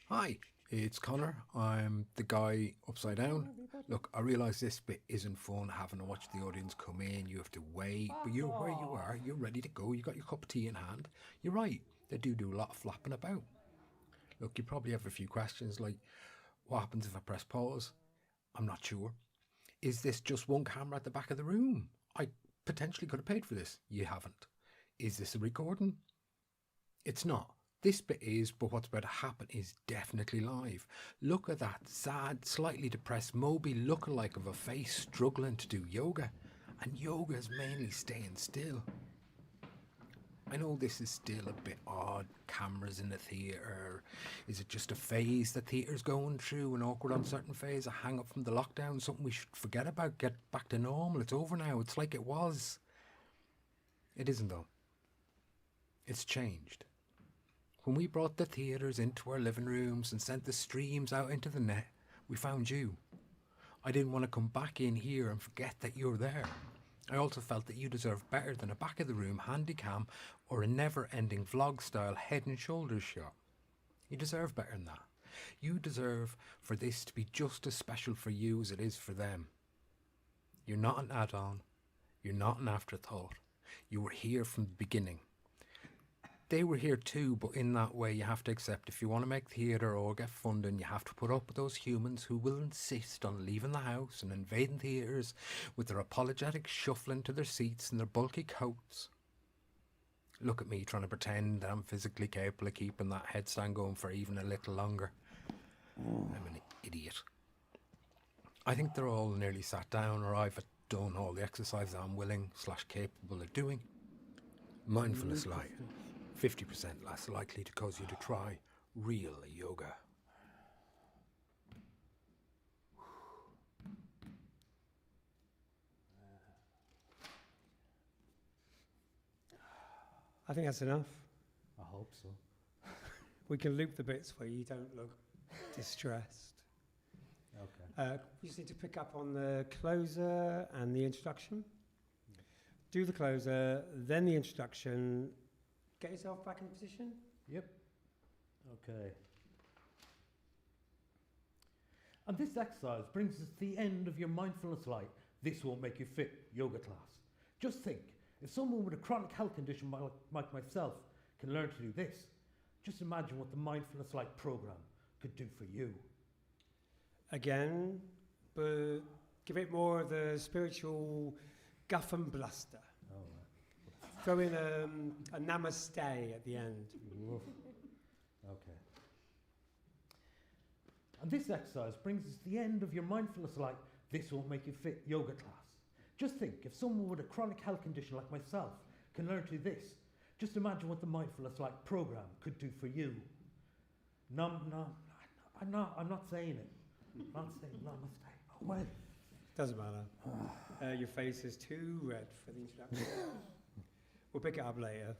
Hi, it's Connor. I'm the guy upside down. Look, I realise this bit isn't fun having to watch the audience come in. You have to wait, but Fuck you're where you are. off. You're ready to go. You got your cup of tea in hand. You're right. They do a lot of flapping about. Look, you probably have a few questions like, what happens if I press pause? I'm not sure. Is this just one camera at the back of the room? I potentially could have paid for this. You haven't. Is this a recording? It's not. This bit is, but what's about to happen is definitely live. Look at that sad, slightly depressed Moby lookalike of a face struggling to do yoga. And yoga is mainly staying still. I know this is still a bit odd. Cameras in the theatre. Is it just a phase the theatre's going through? An awkward, uncertain phase? A hang up from the lockdown? Something we should forget about? Get back to normal? It's over now. It's like it was. It isn't, though. It's changed. When we brought the theatres into our living rooms and sent the streams out into the net, we found you. I didn't want to come back in here and forget that you're there. I also felt that you deserve better than a back of the room handycam or a never ending vlog style head and shoulders shot. You deserve better than that. You deserve for this to be just as special for you as it is for them. You're not an add on. You're not an afterthought. You were here from the beginning. They were here too, but in that way you have to accept if you want to make theatre or get funding, you have to put up with those humans who will insist on leaving the house and invading theatres with their apologetic shuffling to their seats in their bulky coats. Look at me trying to pretend that I'm physically capable of keeping that headstand going for even a little longer. I'm an idiot. I think they're all nearly sat down, or I've done all the exercises I'm willing/capable of doing. Mindfulness-Lite. 50% less likely to cause you to try real yoga. I think that's enough. I hope so. We can loop the bits where you don't look distressed. Okay. We just need to pick up on the closer and the introduction. Do the closer, then the introduction. Get yourself back in position. Yep. Okay. And this exercise brings us to the end of your Mindfulness-Lite This Won't Make You Fit yoga class. Just think, if someone with a chronic health condition like myself can learn to do this, just imagine what the Mindfulness-Lite program could do for you. Again, but give it more of the spiritual guff and bluster. Oh, Throw in a namaste at the end. okay. And this exercise brings us to the end of your Mindfulness-Lite This Won't Make You Fit yoga class. Just think, if someone with a chronic health condition like myself can learn to do this, just imagine what the Mindfulness-Lite program could do for you. No, I'm not saying it. I'm not saying namaste. Oh, well. Doesn't matter. Your face is too red for the introduction. We'll pick it up later.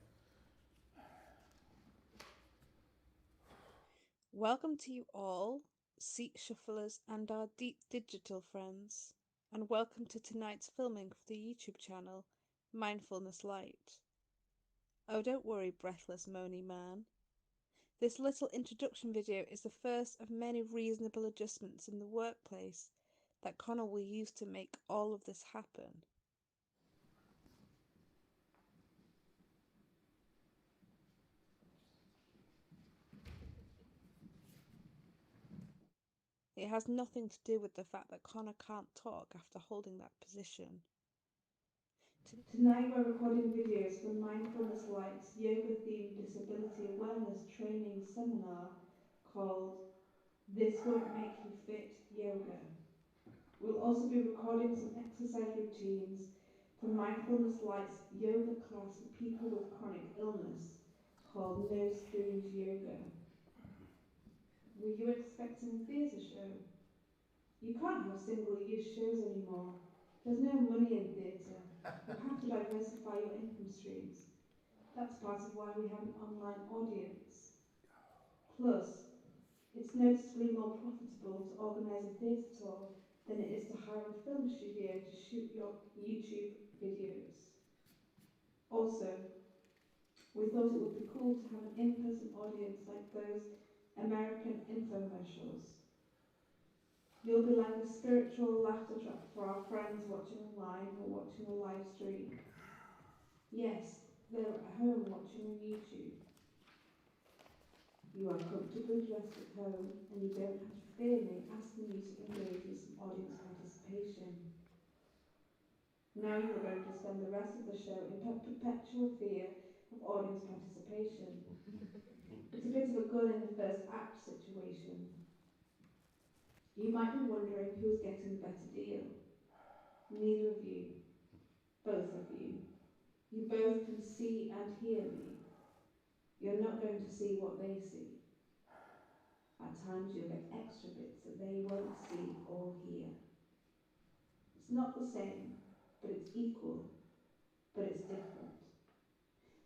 Welcome to you all, seat shufflers and our deep digital friends, and welcome to tonight's filming for the YouTube channel, Mindfulness-Lite. Oh, don't worry, breathless moany man. This little introduction video is the first of many reasonable adjustments in the workplace that Conor will use to make all of this happen. It has nothing to do with the fact that Conor can't talk after holding that position. Tonight we're recording videos for Mindfulness-Lite's yoga-themed disability awareness training seminar called This Won't Make You Fit Yoga. We'll also be recording some exercise routines for Mindfulness-Lite's yoga class for people with chronic illness called No Spoons Yoga. Were you expecting a theatre show? You can't have single-use shows anymore. There's no money in theatre. You have to diversify your income streams. That's part of why we have an online audience. Plus, it's noticeably more profitable to organise a theatre tour than it is to hire a film studio to shoot your YouTube videos. Also, we thought it would be cool to have an in-person audience like those American infomercials. You'll be like a spiritual laughter track for our friends watching online or watching a live stream. Yes, they're at home watching on YouTube. You are comfortably dressed at home and you don't have to fear me as the music engages audience participation. Now you are going to spend the rest of the show in perpetual fear of audience participation. It's a bit of a gun in the first act situation. You might be wondering who is getting the better deal. Neither of you. Both of you. You both can see and hear me. You're not going to see what they see. At times you'll get extra bits that they won't see or hear. It's not the same, but it's equal, but it's different.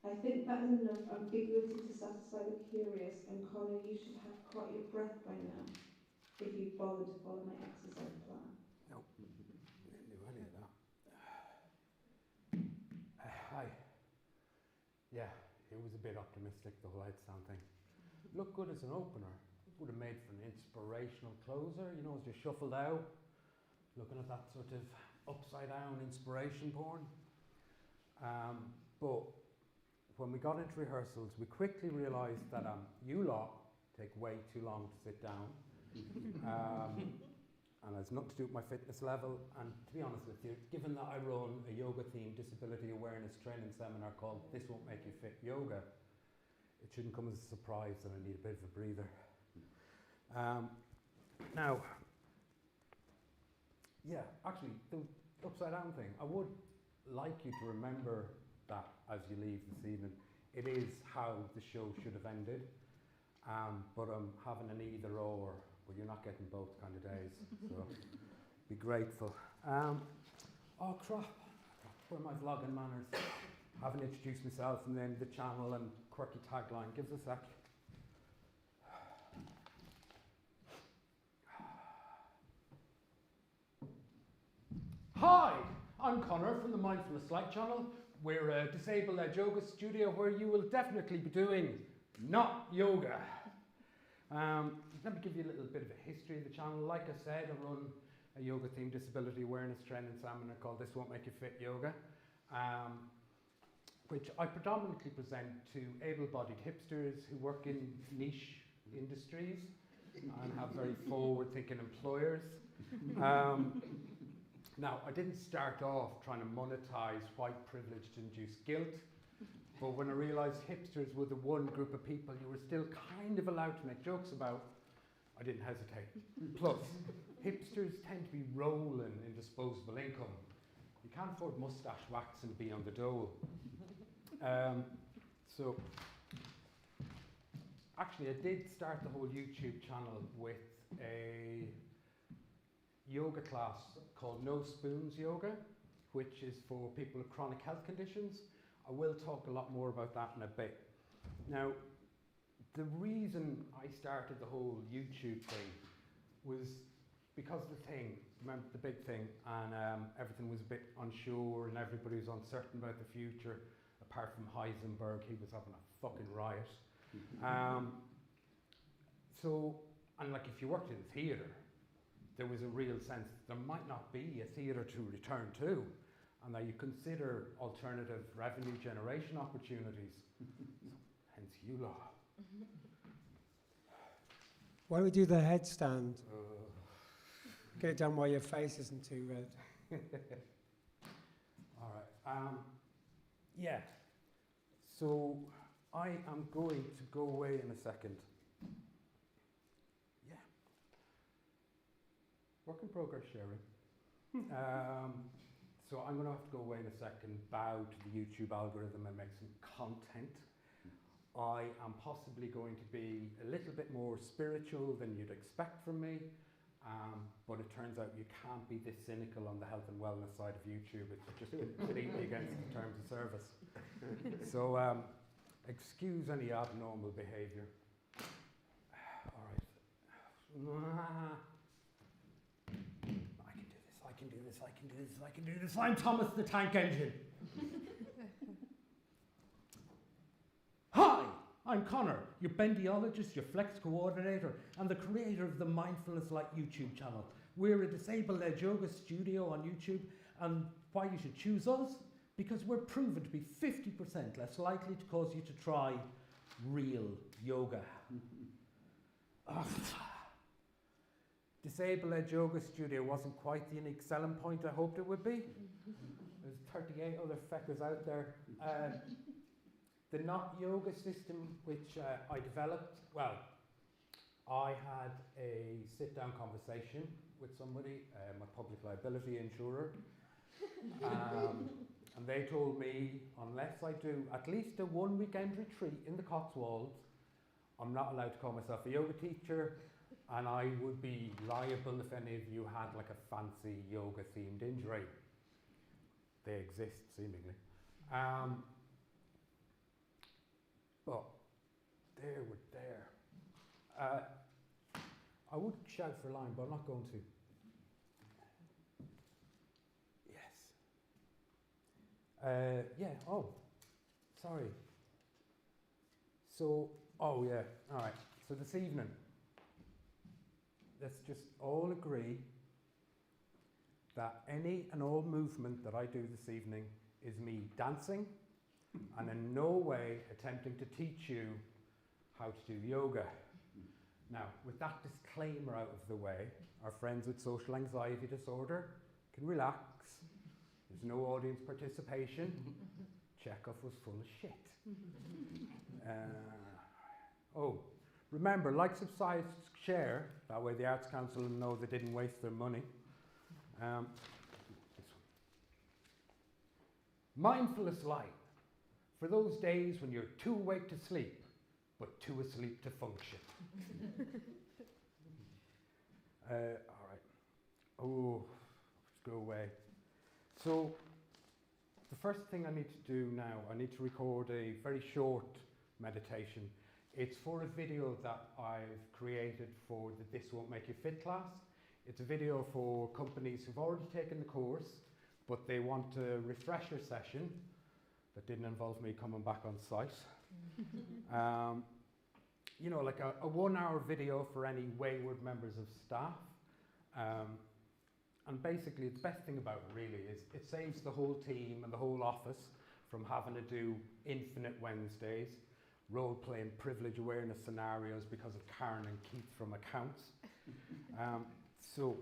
I think that is enough ambiguity to satisfy the curious, and Conor, you should have caught your breath by now, if you've bothered to follow my exercise plan. Nope, didn't do any of that. Hi. Yeah, it was a bit optimistic, the whole headstand thing. Looked good as an opener. Would have made for an inspirational closer, you know, as you shuffled out, looking at that sort of upside down inspiration porn. But when we got into rehearsals, we quickly realised that you lot take way too long to sit down. And it's nothing to do with my fitness level. And to be honest with you, given that I run a yoga-themed disability awareness training seminar called This Won't Make You Fit Yoga, it shouldn't come as a surprise that I need a bit of a breather. Now, yeah, actually, the upside down thing, I would like you to remember that as you leave this evening. It is how the show should have ended, but I'm having an either or, but you're not getting both kind of days, so be grateful. Oh crap, where are my vlogging manners? Haven't introduced myself and then the channel and quirky tagline. Give us a sec. Hi, I'm Conor from the Mindfulness-Lite channel. We're a disabled-led yoga studio where you will definitely be doing not yoga. Let me give you a little bit of a history of the channel. Like I said, I run a yoga-themed disability awareness training seminar called This Won't Make You Fit Yoga, which I predominantly present to able-bodied hipsters who work in niche industries and have very forward-thinking employers. Now, I didn't start off trying to monetize white privilege to induce guilt, but when I realized hipsters were the one group of people you were still kind of allowed to make jokes about, I didn't hesitate. Plus, hipsters tend to be rolling in disposable income. You can't afford mustache wax and be on the dole. So, actually, I did start the whole YouTube channel with a yoga class called No Spoons Yoga, which is for people with chronic health conditions. I will talk a lot more about that in a bit. Now, the reason I started the whole YouTube thing was because of the thing, remember the big thing, and everything was a bit unsure and everybody was uncertain about the future, apart from Heisenberg, he was having a fucking riot. And like if you worked in the theatre, there was a real sense there might not be a theatre to return to, and that you consider alternative revenue generation opportunities. Hence you lot. Why don't we do the headstand? Get it done while your face isn't too red. All right. Yeah. So I am going to go away in a second. Yeah. Work in progress, Sherry. So I'm going to have to go away in a second, bow to the YouTube algorithm and make some content. I am possibly going to be a little bit more spiritual than you'd expect from me, but it turns out you can't be this cynical on the health and wellness side of YouTube. It's just completely against the terms of service. So excuse any abnormal behaviour. All right. I can do this. I'm Thomas the Tank Engine. Hi, I'm Conor, your bendiologist, your flex coordinator, and the creator of the Mindfulness-Lite YouTube channel. We're a disabled-led yoga studio on YouTube, and why you should choose us? Because we're proven to be 50% less likely to cause you to try real yoga. Disabled-led yoga studio wasn't quite the unique selling point I hoped it would be. There's 38 other feckers out there. The not yoga system which I developed, well, I had a sit-down conversation with somebody, my public liability insurer, and they told me unless I do at least a one-weekend retreat in the Cotswolds, I'm not allowed to call myself a yoga teacher, and I would be liable if any of you had like a fancy yoga-themed injury. They exist, seemingly. But there we're there. I would shout for a line, but I'm not going to. Yes. Yeah, oh, sorry. So, oh yeah, all right. So this evening, let's just all agree that any and all movement that I do this evening is me dancing and in no way attempting to teach you how to do yoga. Now, with that disclaimer out of the way, our friends with social anxiety disorder can relax. There's no audience participation. Chekhov was full of shit. Remember, like, subscribe, share. That way the Arts Council will know they didn't waste their money. Mindfulness-Lite. For those days when you're too awake to sleep, but too asleep to function. All right. Oh, let's go away. So, the first thing I need to do now, I need to record a very short meditation. It's for a video that I've created for the This Won't Make You Fit class. It's a video for companies who've already taken the course, but they want a refresher session that didn't involve me coming back on site. You know, like a 1 hour video for any wayward members of staff. And basically, the best thing about it really is it saves the whole team and the whole office from having to do infinite Wednesdays, role-playing privilege awareness scenarios because of Karen and Keith from accounts. So,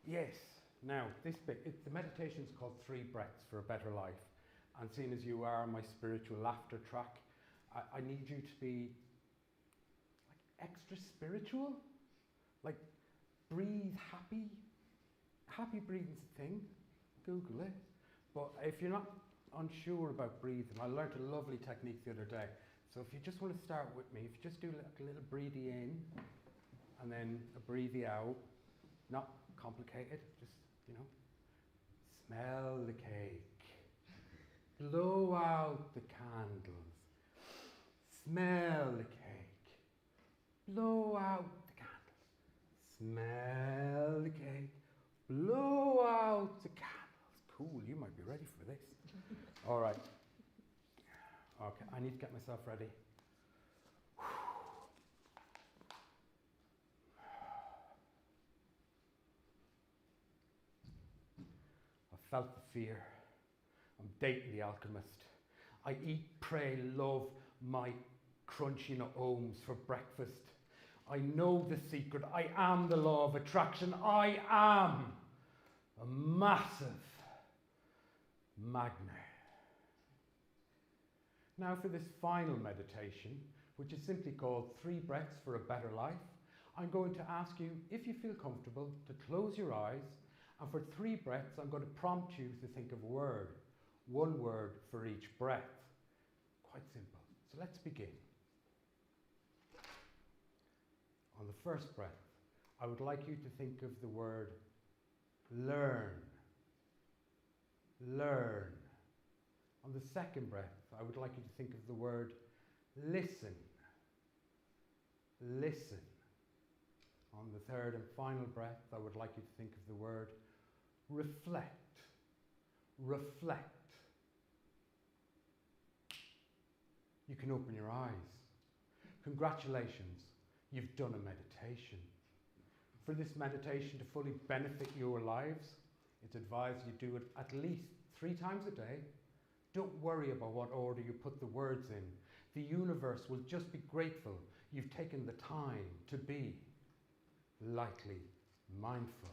yes, now this bit, the meditation's called 3 Breaths for a Better Life. And seeing as you are my spiritual laughter track, I need you to be like extra spiritual. Like, breathe happy. Happy breathing's a thing. Google it. But if you're not unsure about breathing, I learned a lovely technique the other day. So if you just want to start with me, if you just do like a little breathy in and then a breathy out, not complicated, just, you know, smell the cake, blow out the candles, smell the cake, blow out the candles, smell the cake, blow out the candles. Cool, you might be ready for this. All right. Okay, I need to get myself ready. I felt the fear. I'm dating the alchemist. I eat, pray, love my crunchy nut ohms for breakfast. I know the secret. I am the law of attraction. I am a massive magnet. Now for this final meditation, which is simply called 3 Breaths for a Better Life, I'm going to ask you, if you feel comfortable, to close your eyes, and for 3 breaths I'm going to prompt you to think of a word, 1 word for each breath. Quite simple. So let's begin. On the first breath, I would like you to think of the word learn. Learn. On the second breath, I would like you to think of the word listen. Listen. On the third and final breath, I would like you to think of the word reflect. Reflect. you can open your eyes. Congratulations, you've done a meditation. For this meditation to fully benefit your lives, it's advised you do it at least 3 times a day. Don't worry about what order you put the words in. The universe will just be grateful you've taken the time to be lightly mindful.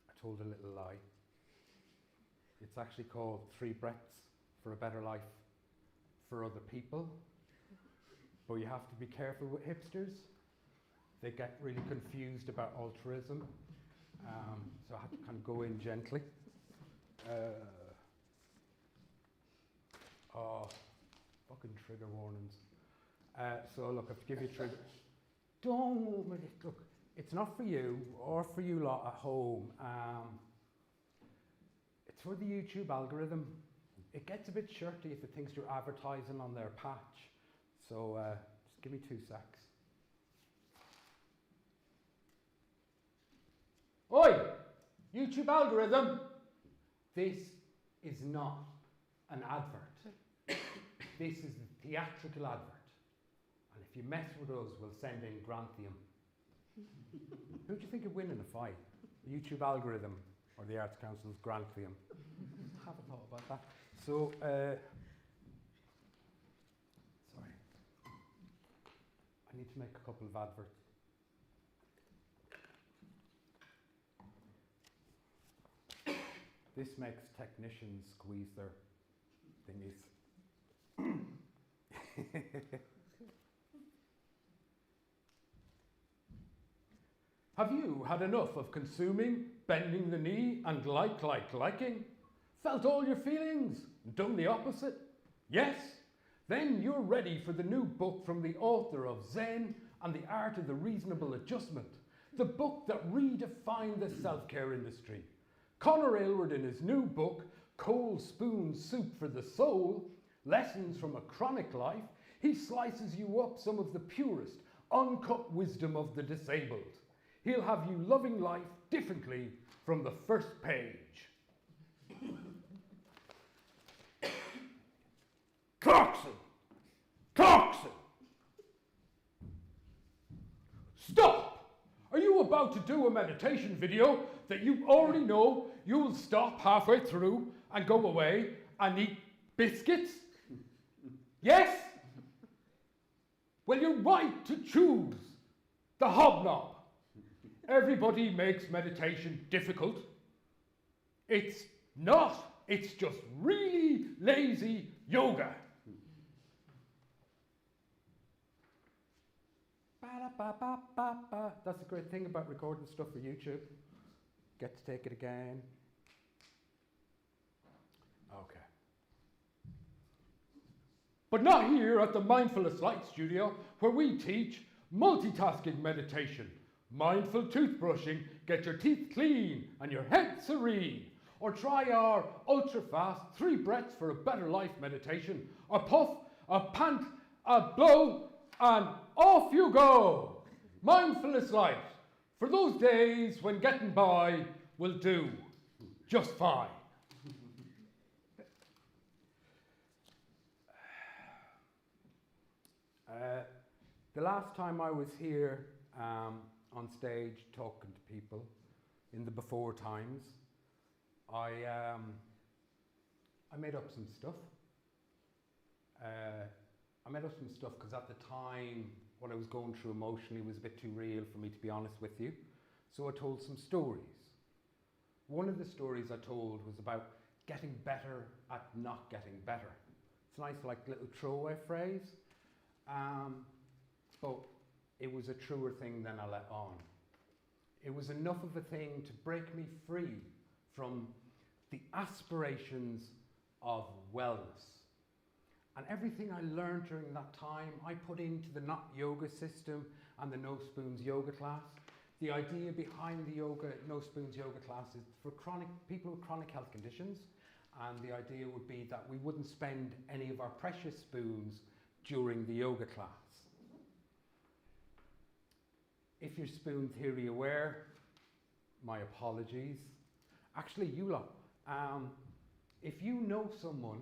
I told a little lie. It's actually called 3 breaths for a better life for other people. But you have to be careful with hipsters. They get really confused about altruism. So I had to kind of go in gently. Fucking trigger warnings. So look, I have to give you a trigger. Don't, look, it's not for you or for you lot at home. It's for the YouTube algorithm. It gets a bit shirty if it thinks you're advertising on their patch. So just give me 2 secs. Oi! YouTube algorithm! This is not an advert. This is a theatrical advert. And if you mess with us, we'll send in Grantium. Who do you think would win in a fight? The YouTube algorithm or the Arts Council's Grantium? Haven't thought about that. So, sorry. I need to make a couple of adverts. This makes technicians squeeze their thingies. Have you had enough of consuming, bending the knee, and liking? Felt all your feelings, done the opposite? Yes? Then you're ready for the new book from the author of Zen and the Art of the Reasonable Adjustment, the book that redefined the self-care industry. Conor Aylward, in his new book, Cold Spoon Soup for the Soul, Lessons from a Chronic Life, he slices you up some of the purest, uncut wisdom of the disabled. He'll have you loving life differently from the first page. Clarkson! Clarkson! Stop! Are you about to do a meditation video that you already know you'll stop halfway through and go away and eat biscuits? Yes? Well, you're right to choose the hobnob. Everybody makes meditation difficult. It's not. It's just really lazy yoga. Ba-da-ba-ba-ba-ba. That's the great thing about recording stuff for YouTube. Get to take it again. Okay. But not here at the Mindfulness-Lite studio, where we teach multitasking meditation. Mindful toothbrushing, get your teeth clean and your head serene. Or try our ultra-fast 3 breaths for a better life meditation. A puff, a pant, a blow, and off you go. Mindfulness-Lite, for those days when getting by will do just fine. The last time I was here on stage talking to people in the before times, I made up some stuff. I made up some stuff because at the time what I was going through emotionally was a bit too real for me to be honest with you. So I told some stories. One of the stories I told was about getting better at not getting better. It's a nice like little throwaway phrase, but it was a truer thing than I let on. It was enough of a thing to break me free from the aspirations of wellness. And everything I learned during that time, I put into the Not Yoga system and the No Spoons yoga class. The idea behind the No Spoons yoga class is for people with chronic health conditions. And the idea would be that we wouldn't spend any of our precious spoons during the yoga class. If you're spoon theory aware, my apologies. Actually, you lot, if you know someone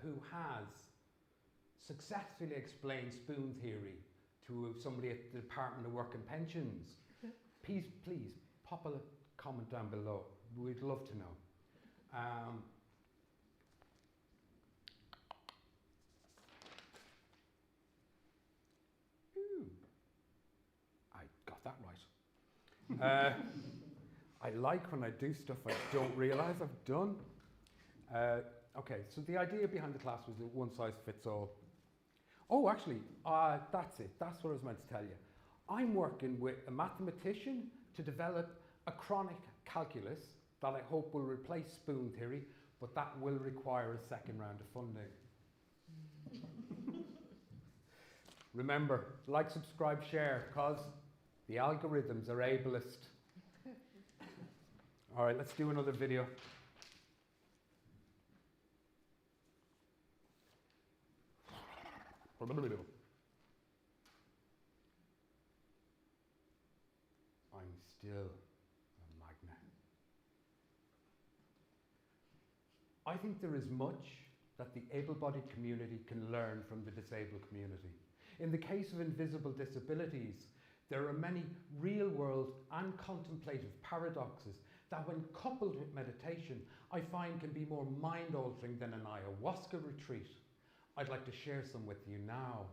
who has successfully explained spoon theory to somebody at the Department of Work and Pensions, please pop a comment down below. We'd love to know. I got that right. I like when I do stuff I don't realise I've done. Okay, so the idea behind the class was that one size fits all. Oh, actually, that's it. That's what I was meant to tell you. I'm working with a mathematician to develop a chronic calculus that I hope will replace spoon theory, but that will require a second round of funding. Remember, like, subscribe, share, because the algorithms are ableist. All right, let's do another video. I'm still a magnet. I think there is much that the able-bodied community can learn from the disabled community. In the case of invisible disabilities, there are many real-world and contemplative paradoxes that, when coupled with meditation, I find can be more mind-altering than an ayahuasca retreat. I'd like to share some with you now.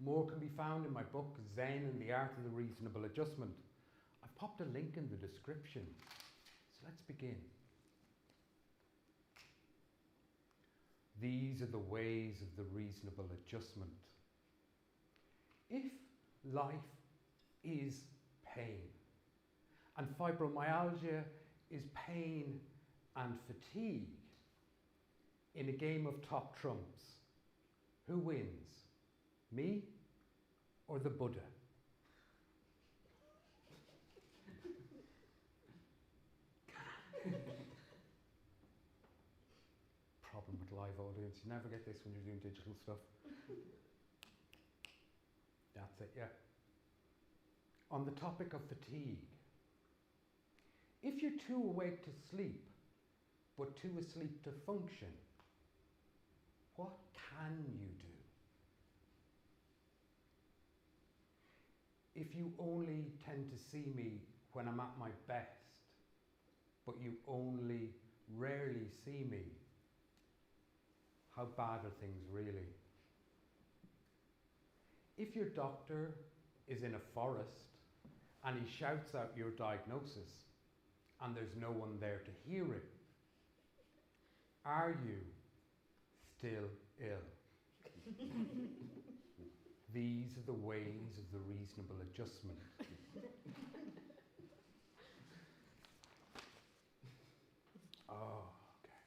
More can be found in my book, Zen and the Art of the Reasonable Adjustment. I've popped a link in the description. So let's begin. These are the ways of the reasonable adjustment. If life is pain, and fibromyalgia is pain and fatigue, in a game of top trumps, who wins? Me or the Buddha? Problem with live audience, you never get this when you're doing digital stuff. That's it, yeah. On the topic of fatigue, if you're too awake to sleep, but too asleep to function, what can you do? If you only tend to see me when I'm at my best, but you only rarely see me, how bad are things really? If your doctor is in a forest and he shouts out your diagnosis and there's no one there to hear it, are you still ill? These are the ways of the reasonable adjustment. Oh, okay.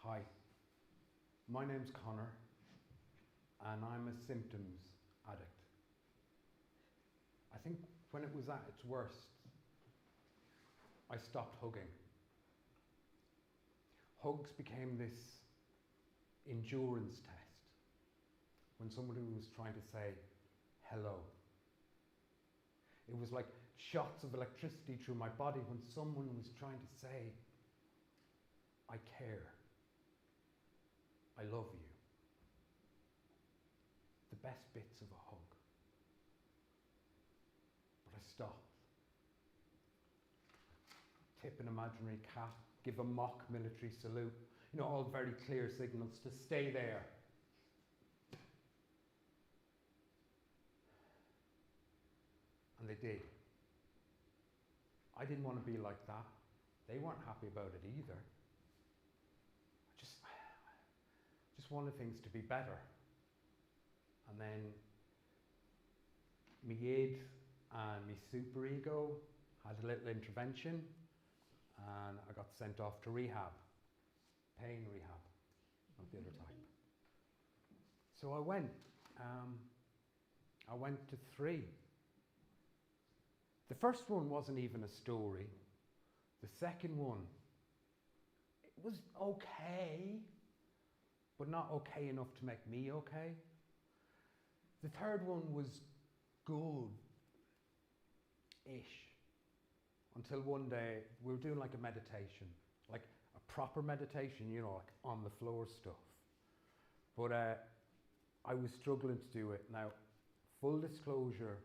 Hi, my name's Conor, and I'm a symptoms addict. I think when it was at its worst, I stopped hugging. Hugs became this endurance test when somebody was trying to say hello. It was like shots of electricity through my body when someone was trying to say, I care, I love you. The best bits of a hug. But I stopped. Tip an imaginary cat, give a mock military salute, you know, all very clear signals to stay there. And they did. I didn't want to be like that. They weren't happy about it either. I just wanted things to be better. And then my id and my superego had a little intervention, and I got sent off to rehab, pain rehab, not the other type. So I went to 3. The first one wasn't even a story. The second one, it was okay, but not okay enough to make me okay. The third one was good-ish, until one day we were doing like a meditation, like a proper meditation, you know, like on the floor stuff. But I was struggling to do it. Now, full disclosure,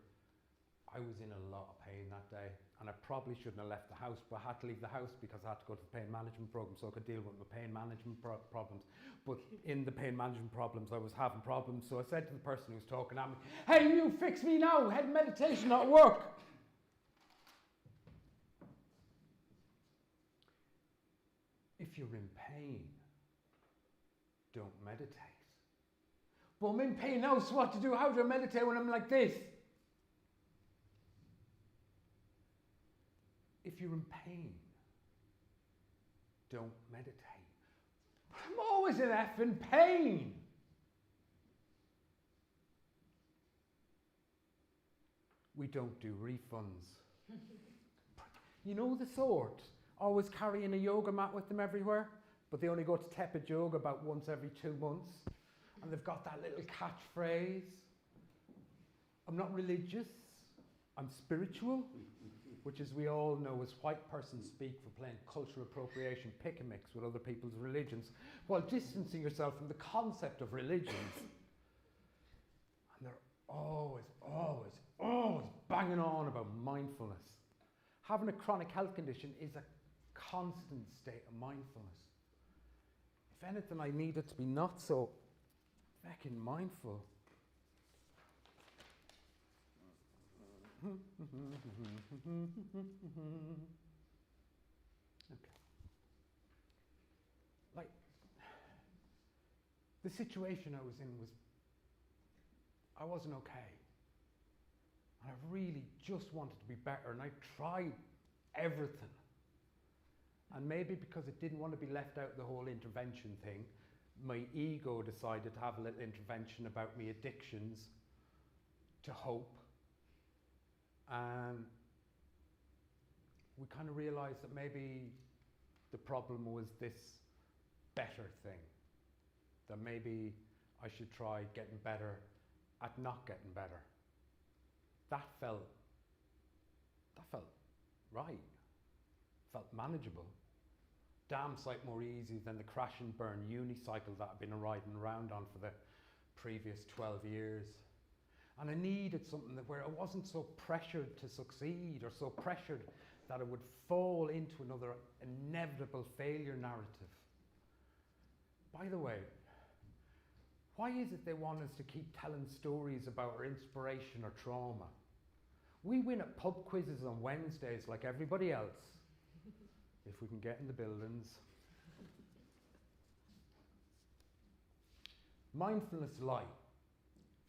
I was in a lot of pain that day, and I probably shouldn't have left the house, but I had to leave the house because I had to go to the pain management program so I could deal with my pain management problems. But in the pain management problems, I was having problems, so I said to the person who was talking at me, "Hey, you fix me now, head meditation not work." If you're in pain, don't meditate. But I'm in pain now, so what to do? How do I meditate when I'm like this? If you're in pain, don't meditate. But I'm always in effing pain. We don't do refunds. You know the sort, always carrying a yoga mat with them everywhere, but they only go to tepid yoga about once every 2 months, and they've got that little catchphrase, "I'm not religious, I'm spiritual," which, as we all know, as white persons speak for playing cultural appropriation pick and mix with other people's religions, while distancing yourself from the concept of religions. And they're always banging on about mindfulness. Having a chronic health condition is a constant state of mindfulness. If anything, I needed to be not so fucking mindful. Okay. Like, the situation I was in was, I wasn't okay. And I really just wanted to be better, and I tried everything. And maybe because it didn't want to be left out of the whole intervention thing, my ego decided to have a little intervention about me addictions to hope. And we kind of realized that maybe the problem was this better thing. That maybe I should try getting better at not getting better. That felt right. Felt manageable. Damn sight more easy than the crash and burn unicycle that I've been riding around on for the previous 12 years. And I needed something where I wasn't so pressured to succeed, or so pressured that I would fall into another inevitable failure narrative. By the way, why is it they want us to keep telling stories about our inspiration or trauma? We win at pub quizzes on Wednesdays like everybody else, if we can get in the buildings. Mindfulness-Lite.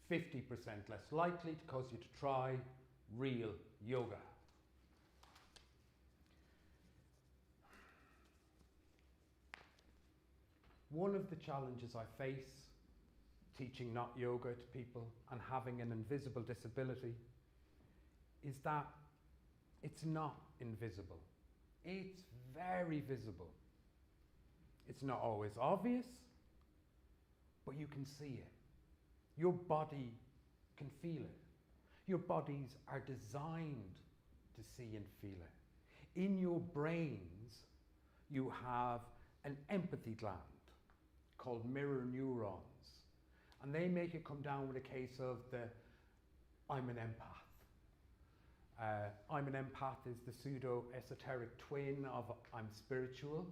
50% less likely to cause you to try real yoga. One of the challenges I face teaching not yoga to people and having an invisible disability is that it's not invisible. It's very visible. It's not always obvious, but you can see it. Your body can feel it. Your bodies are designed to see and feel it. In your brains, you have an empathy gland called mirror neurons, and they make it come down with a case of the "I'm an empath." I'm an empath is the pseudo-esoteric twin of I'm spiritual.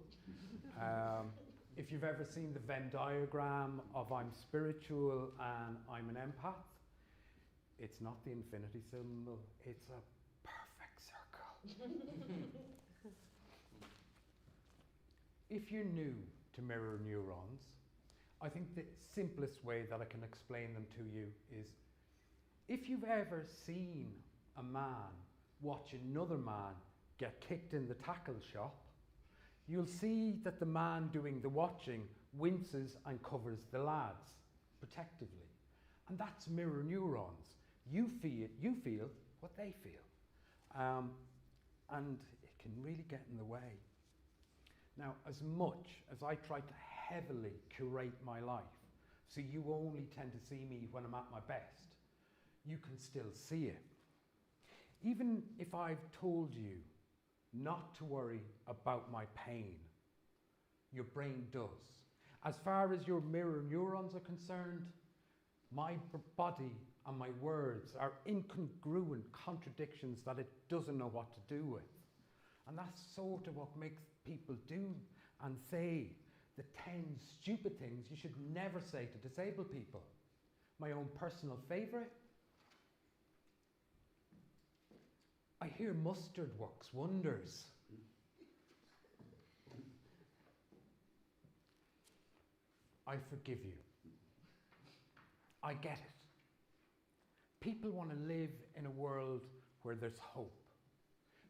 If you've ever seen the Venn diagram of I'm spiritual and I'm an empath, it's not the infinity symbol, it's a perfect circle. If you're new to mirror neurons, I think the simplest way that I can explain them to you is, if you've ever seen a man watch another man get kicked in the tackle shop, you'll see that the man doing the watching winces and covers the lads protectively. And that's mirror neurons. You feel what they feel. And it can really get in the way. Now, as much as I try to heavily curate my life, so you only tend to see me when I'm at my best, you can still see it. Even if I've told you not to worry about my pain, your brain does. As far as your mirror neurons are concerned, my body and my words are incongruent contradictions that it doesn't know what to do with. And that's sort of what makes people do and say the 10 stupid things you should never say to disabled people. My own personal favourite? I hear mustard works wonders. I forgive you. I get it. People want to live in a world where there's hope,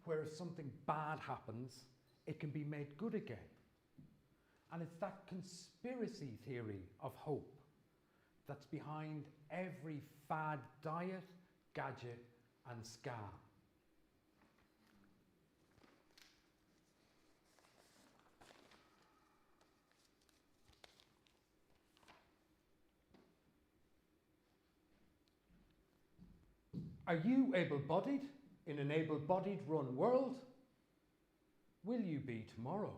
where if something bad happens, it can be made good again. And it's that conspiracy theory of hope that's behind every fad diet, gadget, and scam. Are you able-bodied in an able-bodied run world? Will you be tomorrow?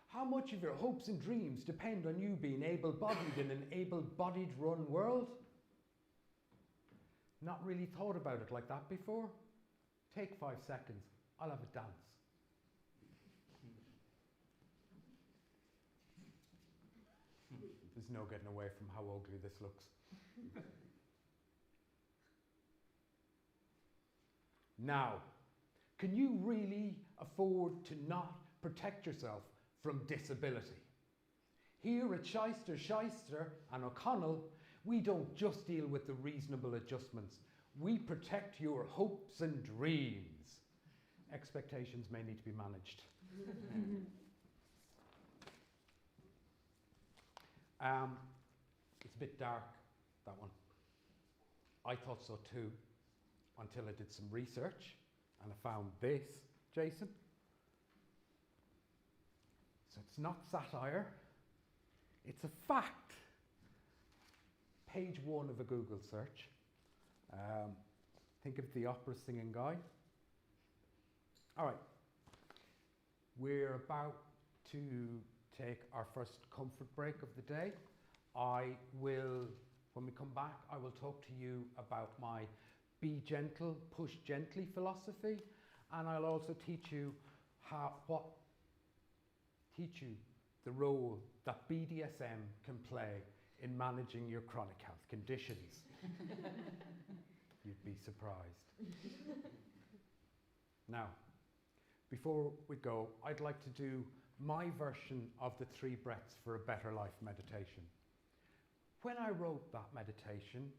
How much of your hopes and dreams depend on you being able-bodied in an able-bodied run world? Not really thought about it like that before? Take 5 seconds. I'll have a dance. There's no getting away from how ugly this looks. Now, can you really afford to not protect yourself from disability? Here at Shyster and O'Connell, we don't just deal with the reasonable adjustments. We protect your hopes and dreams. Expectations may need to be managed. It's a bit dark, that one. I thought so too, until I did some research and I found this, Jason. So it's not satire, it's a fact. Page 1 of a Google search. Think of the opera singing guy. All right, we're about to take our first comfort break of the day. When we come back, I will talk to you about my be gentle, push gently philosophy, and I'll also teach you the role that BDSM can play in managing your chronic health conditions. You'd be surprised. Now, before we go, I'd like to do my version of the 3 breaths for a better life meditation. When I wrote that meditation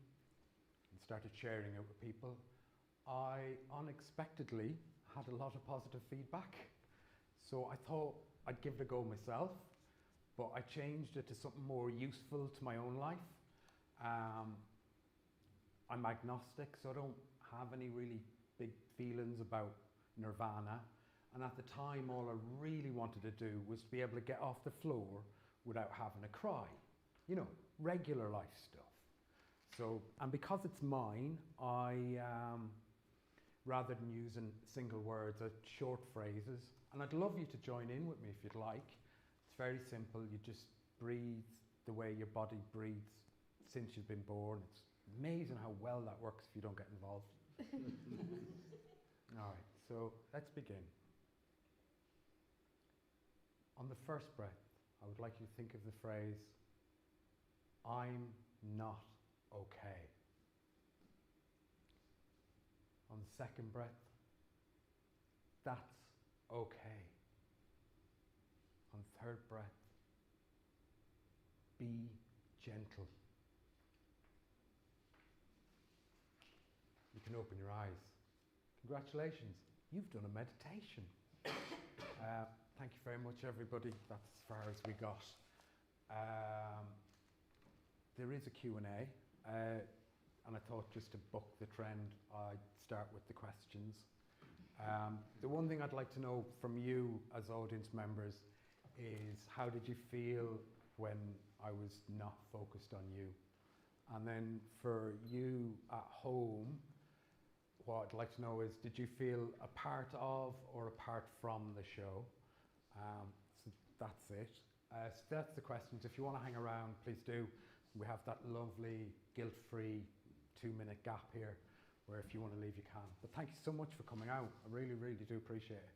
and started sharing it with people, I unexpectedly had a lot of positive feedback. So I thought I'd give it a go myself, but I changed it to something more useful to my own life. I'm agnostic, so I don't have any really big feelings about nirvana. And at the time, all I really wanted to do was to be able to get off the floor without having to cry. You know, regular life stuff. So, and because it's mine, rather than using single words, short phrases, and I'd love you to join in with me if you'd like. It's very simple. You just breathe the way your body breathes since you've been born. It's amazing how well that works if you don't get involved. All right, so let's begin. On the first breath, I would like you to think of the phrase, I'm not okay. On the second breath, that's okay. On the third breath, be gentle. You can open your eyes. Congratulations, you've done a meditation. Thank you very much, everybody. That's as far as we got. There is a Q&A, and I thought just to buck the trend, I'd start with the questions. The one thing I'd like to know from you as audience members is how did you feel when I was not focused on you? And then for you at home, what I'd like to know is, did you feel a part of or apart from the show? So that's it. So that's the questions. If you want to hang around, please do. We have that lovely guilt-free 2-minute gap here where if you want to leave, you can. But thank you so much for coming out. I really, really do appreciate it.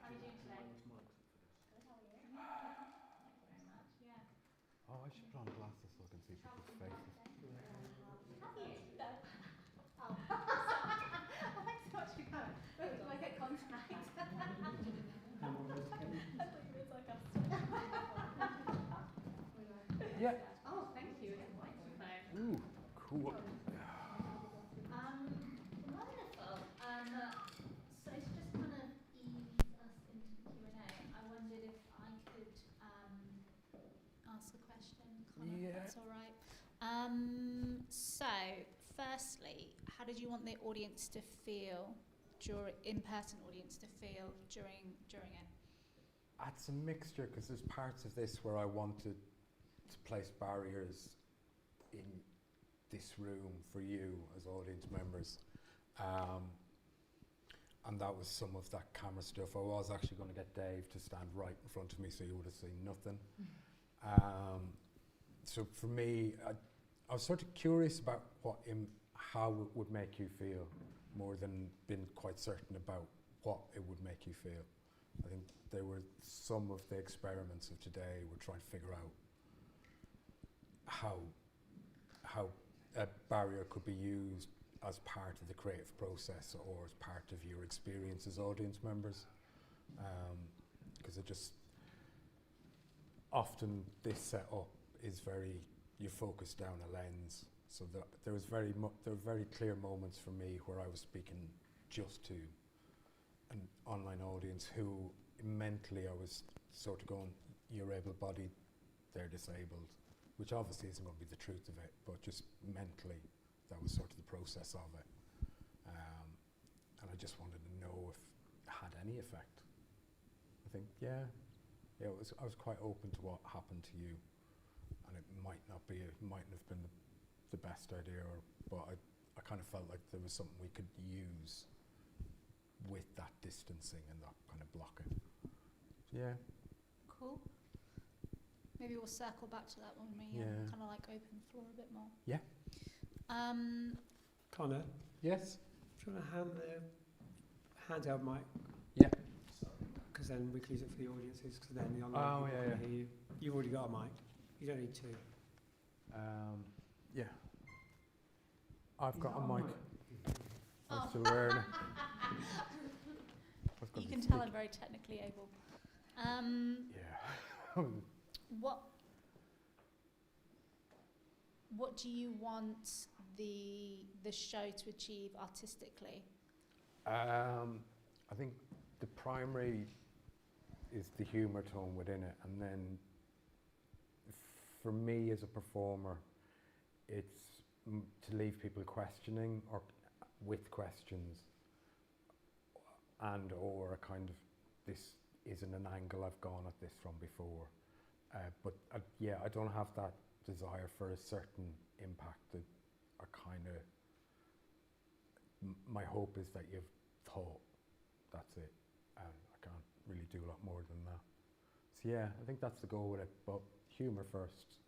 How are you doing today? Good, how are you? Thank you very much, yeah. Oh, I should put on glasses so I can see people's faces. Have you? No. Oh. Oh, thanks so much for coming. Wait, do I get contact? I thought you were sarcastic. Yeah. Oh, thank you. Again, microphone. Ooh, cool. Wonderful. So to just kind of ease us into the Q&A, I wondered if I could ask a question, Conor, if Yeah. that's all right. So, firstly, how did you want the audience to feel, in-person audience to feel during it? It's a mixture because there's parts of this where I wanted to place barriers in this room for you as audience members. And that was some of that camera stuff. I was actually going to get Dave to stand right in front of me so you would have seen nothing. So for me, I was sort of curious about how it would make you feel more than being quite certain about what it would make you feel. I think they were some of the experiments of today were trying to figure out how a barrier could be used as part of the creative process or as part of your experience as audience members. Because it just, often this setup is very, you focus down a lens. So there were very clear moments for me where I was speaking just to an online audience who mentally I was sort of going, you're able-bodied, they're disabled, which obviously isn't going to be the truth of it, but just mentally that was sort of the process of it. And I just wanted to know if it had any effect. I think, yeah, Yeah, I was quite open to what happened to you, and it mightn't have been the best idea, but I kind of felt like there was something we could use with that distancing and that kind of blocking. Yeah. Cool. Maybe we'll circle back to that when we kind of like open the floor a bit more. Yeah. Conor, Yes. do you want to hand the handheld mic? Yeah. Because then we can use it for the audiences, because then the online people can hear you. You've already got a mic. You don't need two. Yeah. I've got a mic. I'm Oh. still wearing it. You can tell I'm very technically able. Yeah. What do you want the show to achieve artistically? I think the primary is the humour tone within it, and then for me as a performer, it's to leave people questioning or with questions, and or a kind of, this isn't an angle I've gone at this from before, but I don't have that desire for a certain impact. That are kind of, my hope is that you've thought, that's it, and I can't really do a lot more than that. So yeah, I think that's the goal with it, but humour first,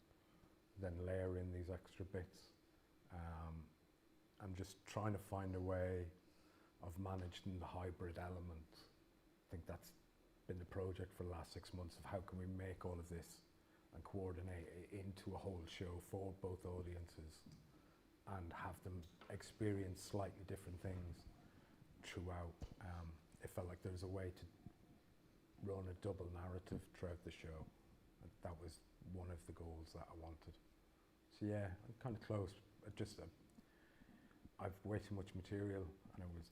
then layer in these extra bits. I'm just trying to find a way of managing the hybrid element. I think that's been the project for the last 6 months, of how can we make all of this and coordinate it into a whole show for both audiences and have them experience slightly different things throughout. It felt like there was a way to run a double narrative throughout the show. That was one of the goals that I wanted. So yeah, I'm kind of close. I've way too much material, and I was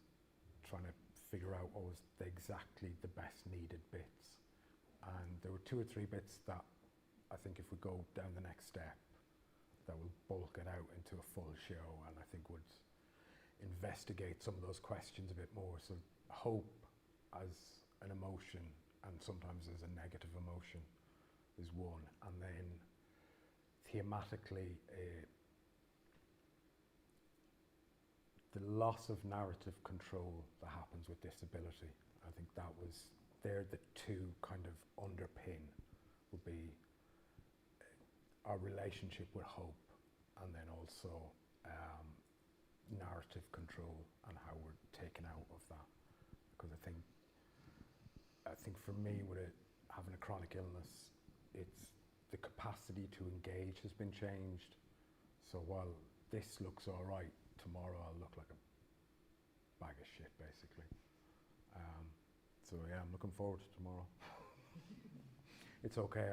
trying to figure out what was exactly the best needed bits. And there were 2 or 3 bits that I think if we go down the next step, that will bulk it out into a full show, and I think would investigate some of those questions a bit more. So hope as an emotion, and sometimes as a negative emotion, is one. And then thematically, the loss of narrative control that happens with disability. I think they're the 2 kind of underpin, would be our relationship with hope, and then also narrative control and how we're taken out of that. Because I think for me, with having a chronic illness, it's the capacity to engage has been changed. So while this looks all right, tomorrow I'll look like a bag of shit, basically. So yeah, I'm looking forward to tomorrow. It's okay,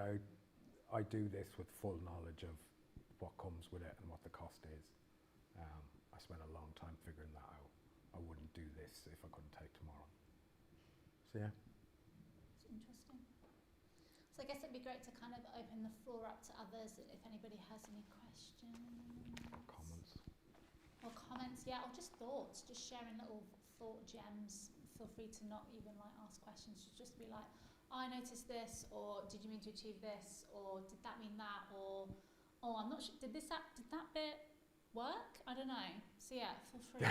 I do this with full knowledge of what comes with it and what the cost is. I spent a long time figuring that out. I wouldn't do this if I couldn't take tomorrow. So yeah. It's interesting. So I guess it'd be great to kind of open the floor up to others if anybody has any questions. Comments. Or comments, yeah, or just thoughts, just sharing little thought gems. Feel free to not even like ask questions, just be like, I noticed this, or did you mean to achieve this, or did that mean that, or oh, I'm not sure, did that bit work? I don't know. So yeah, feel free.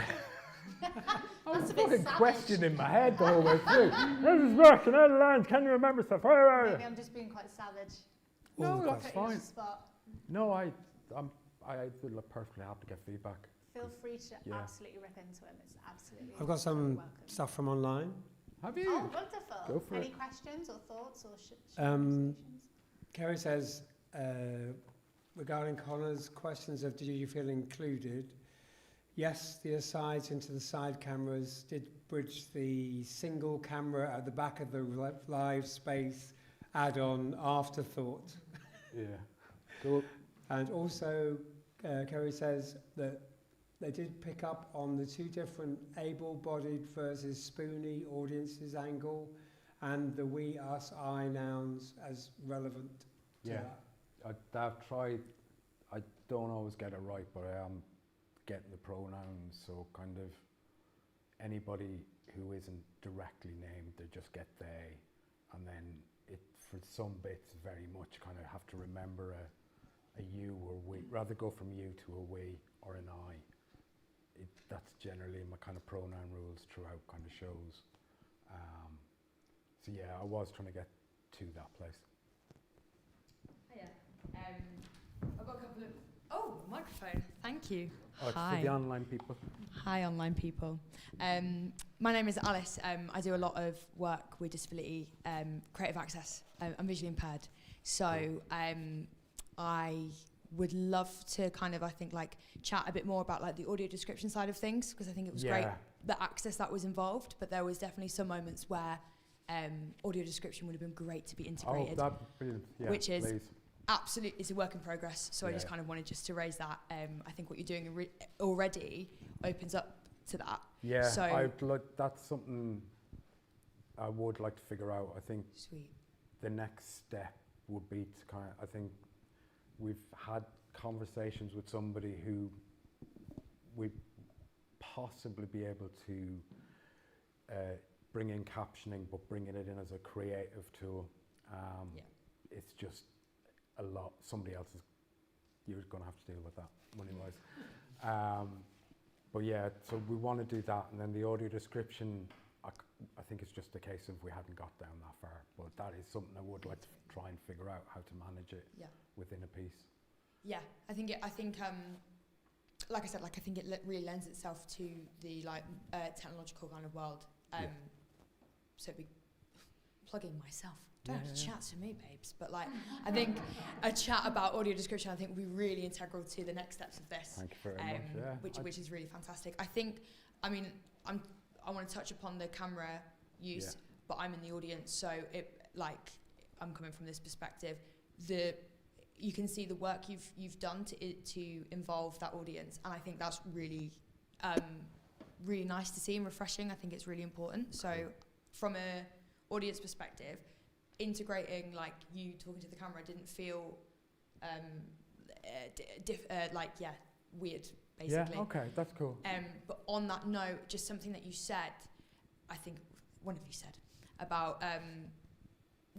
I was That's a bit fucking savage. questioning my head the whole way through. This is working out of lines. Can you remember stuff? Where are you? Maybe I'm just being quite savage. All the No, that's questions. Putting you on fine. the spot. No, I feel perfectly happy to get feedback. Feel free to Yeah. absolutely rip into him. It's absolutely. I've got some welcome. stuff from online. Have you? Oh, wonderful. Go for Any it. questions or thoughts or Um, solutions? Kerry says, regarding Conor's questions of did you feel included? Yes, the asides into the side cameras did bridge the single camera at the back of the live space add-on afterthought. Yeah. Cool. And also, Kerry says that they did pick up on the 2 different able-bodied versus spoony audiences angle, and the we, us, I nouns as relevant to Yeah. that. I've tried, I don't always get it right, but I am getting the pronouns, so kind of anybody who isn't directly named, they just get they, and then for some bits very much kind of have to remember a you or we, rather go from you to a we or an I. That's generally my kind of pronoun rules throughout kind of shows. So yeah, I was trying to get to that place. Hiya. I've got a couple of... Oh, microphone. Thank you. Oh, it's Hi. for the online people. Hi, online people. My name is Alice. I do a lot of work with disability, creative access. I'm visually impaired. So I would love to kind of, I think, like chat a bit more about like the audio description side of things, because I think it was great, the access that was involved, but there was definitely some moments where audio description would have been great to be integrated. Oh, that's brilliant. Yeah, which is please. Absolutely, it's a work in progress. So I just kind of wanted just to raise that. I think what you're doing already opens up to that. Yeah, so that's something I would like to figure out. I think sweet. The next step would be to kind of, I think we've had conversations with somebody who we'd possibly be able to bring in captioning, but bringing it in as a creative tool. It's just a lot. Somebody else is, you're going to have to deal with that money-wise. But yeah, so we want to do that, and then the audio description, I think it's just a case of we hadn't got down that far, but that is something I would like to try and figure out how to manage it within a piece. Yeah, I think like I said, like I think it really lends itself to the like technological kind of world. So be plugging myself. Don't have to chat to me, babes. But like, I think a chat about audio description, I think will be really integral to the next steps of this. Thank you very much. Which is really fantastic. I think, I mean, I want to touch upon the camera use, but I'm in the audience, so I'm coming from this perspective. You can see the work you've done to involve that audience, and I think that's really really nice to see and refreshing. I think it's really important. So from a audience perspective, integrating like you talking to the camera didn't feel weird, basically. Yeah, okay, that's cool. But on that note, just something that you said, I think one of you said about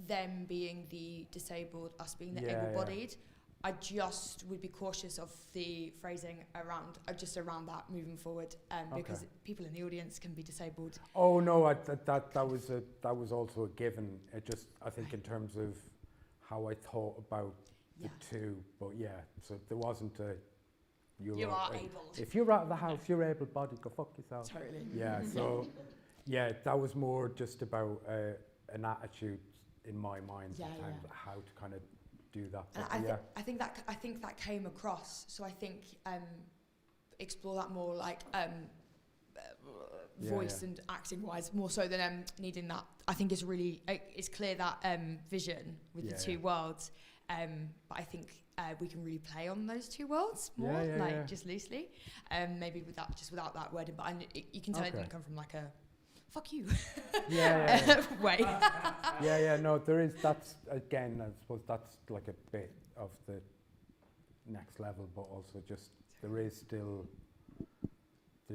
them being the disabled, us being the able-bodied. I just would be cautious of the phrasing around that moving forward, because people in the audience can be disabled. Oh no, that was also a given. It just, I think in terms of how I thought about the two, but so there wasn't a you are able. If you're out of the house, you're able-bodied. Go fuck yourself. Totally. Yeah. So that was more just about an attitude in my mind in terms of how to kind of do that. And I think that came across. So I think explore that more, like voice and acting wise, more so than needing that. I think it's really it's clear that vision with the two worlds. But I think we can really play on those two worlds more, just loosely. Maybe without that wording. But you can tell it didn't come from like a fuck you way. No, there is, that's, again, I suppose that's like a bit of the next level, but also just, there's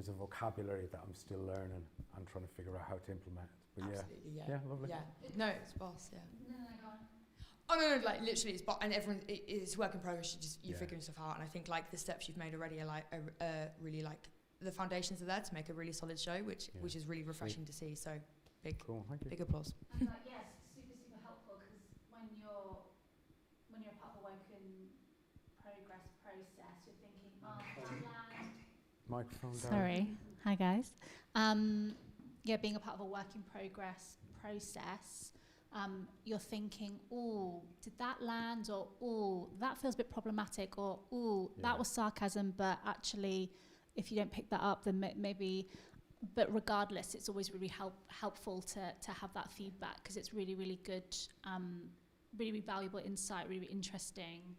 a vocabulary that I'm still learning and trying to figure out how to implement. But absolutely, lovely. Yeah, no, it's boss, No, go on. Oh no, like literally, and everyone, it's work in progress. You're figuring stuff out, and I think like the steps you've made already are like really like the foundations are there to make a really solid show, which is really refreshing to see. So big applause. And yes, super helpful, because when you're a part of a work in progress process, you're thinking, Microphone down. Sorry. Hi guys. Being a part of a work in progress process, you're thinking, oh, did that land? Or, oh, that feels a bit problematic. Or, oh, that was sarcasm, but actually, if you don't pick that up, then maybe... But regardless, it's always really helpful to have that feedback, because it's really, really good, really valuable insight, really interesting.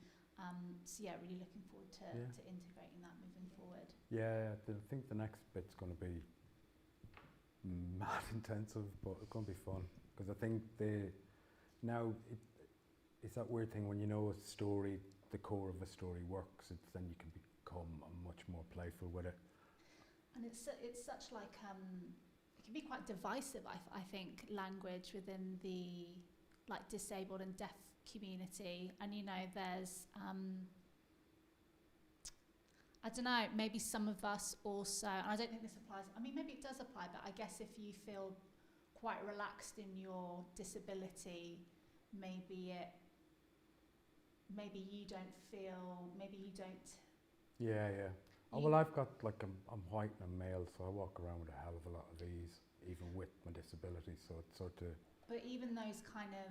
Really looking forward to integrating that moving forward. I think the next bit's going to be mad intensive, but it's going to be fun. Because I think it's that weird thing when you know a story, the core of a story works, then you can become much more playful with it. And it's such like it can be quite divisive. I think language within the like disabled and deaf community, and you know there's I don't know, maybe some of us also, and I don't think this applies, I mean maybe it does apply, but I guess if you feel quite relaxed in your disability, maybe you don't feel, maybe you don't. Yeah. Oh, well, I've got, like, I'm white and I'm male, so I walk around with a hell of a lot of ease, even with my disability, so it's sort of... But even those kind of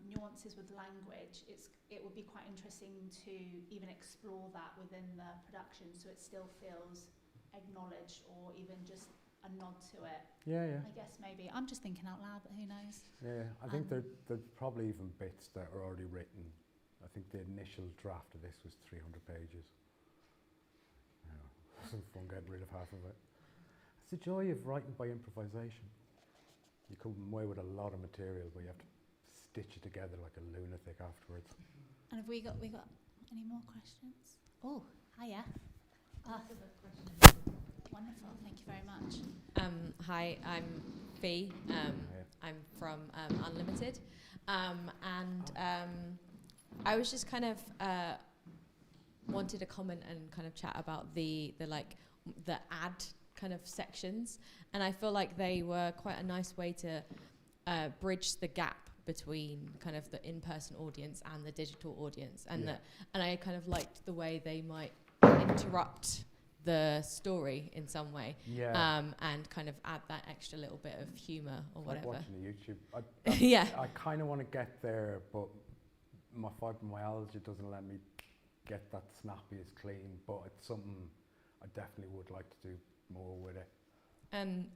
nuances with language, it would be quite interesting to even explore that within the production, so it still feels acknowledged, or even just a nod to it. Yeah. I guess maybe. I'm just thinking out loud, but who knows? Yeah, I think there's probably even bits that are already written. I think the initial draft of this was 300 pages. It wasn't fun getting rid of half of it. It's the joy of writing by improvisation. You come away with a lot of material, but you have to stitch it together like a lunatic afterwards. And have we got any more questions? Oh, hiya. Wonderful, thank you very much. Hi, I'm Fee. I'm from Unlimited, and I was just kind of wanted to comment and kind of chat about the ad kind of sections, and I feel like they were quite a nice way to bridge the gap between kind of the in-person audience and the digital audience, and I kind of liked the way they might interrupt the story in some way, and kind of add that extra little bit of humour or whatever. Like watching the YouTube. I kind of want to get there, but my fibromyalgia doesn't let me get that snappy as clean, but it's something I definitely would like to do more with it.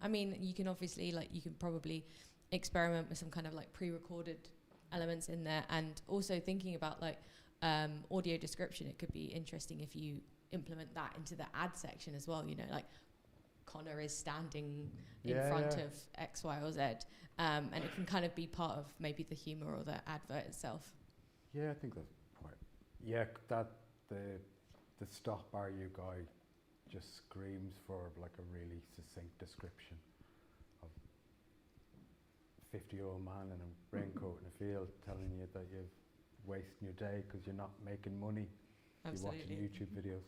I mean, you can obviously, like, you can probably experiment with some kind of like pre-recorded elements in there, and also thinking about like audio description. It could be interesting if you implement that into the ad section as well, you know, like Conor is standing in front of X, Y, or Z, and it can kind of be part of maybe the humour or the advert itself. Yeah, I think that's quite... Yeah, that the stop are you guy just screams for like a really succinct description of a 50-year-old man in a raincoat in a field telling you that you're wasting your day because you're not making money. Absolutely. You're watching YouTube videos.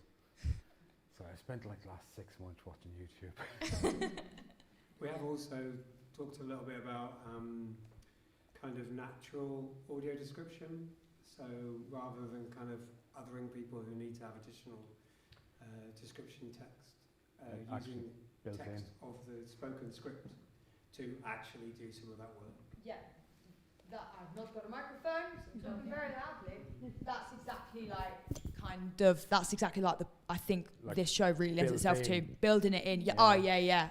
So I spent like the last 6 months watching YouTube. We have also talked a little bit about kind of natural audio description. So rather than kind of othering people who need to have additional description text, using text of the spoken script to actually do some of that work. Yeah, that I've not got a microphone, so I'm talking very loudly. That's exactly like I think like this show really lends itself to building it in. I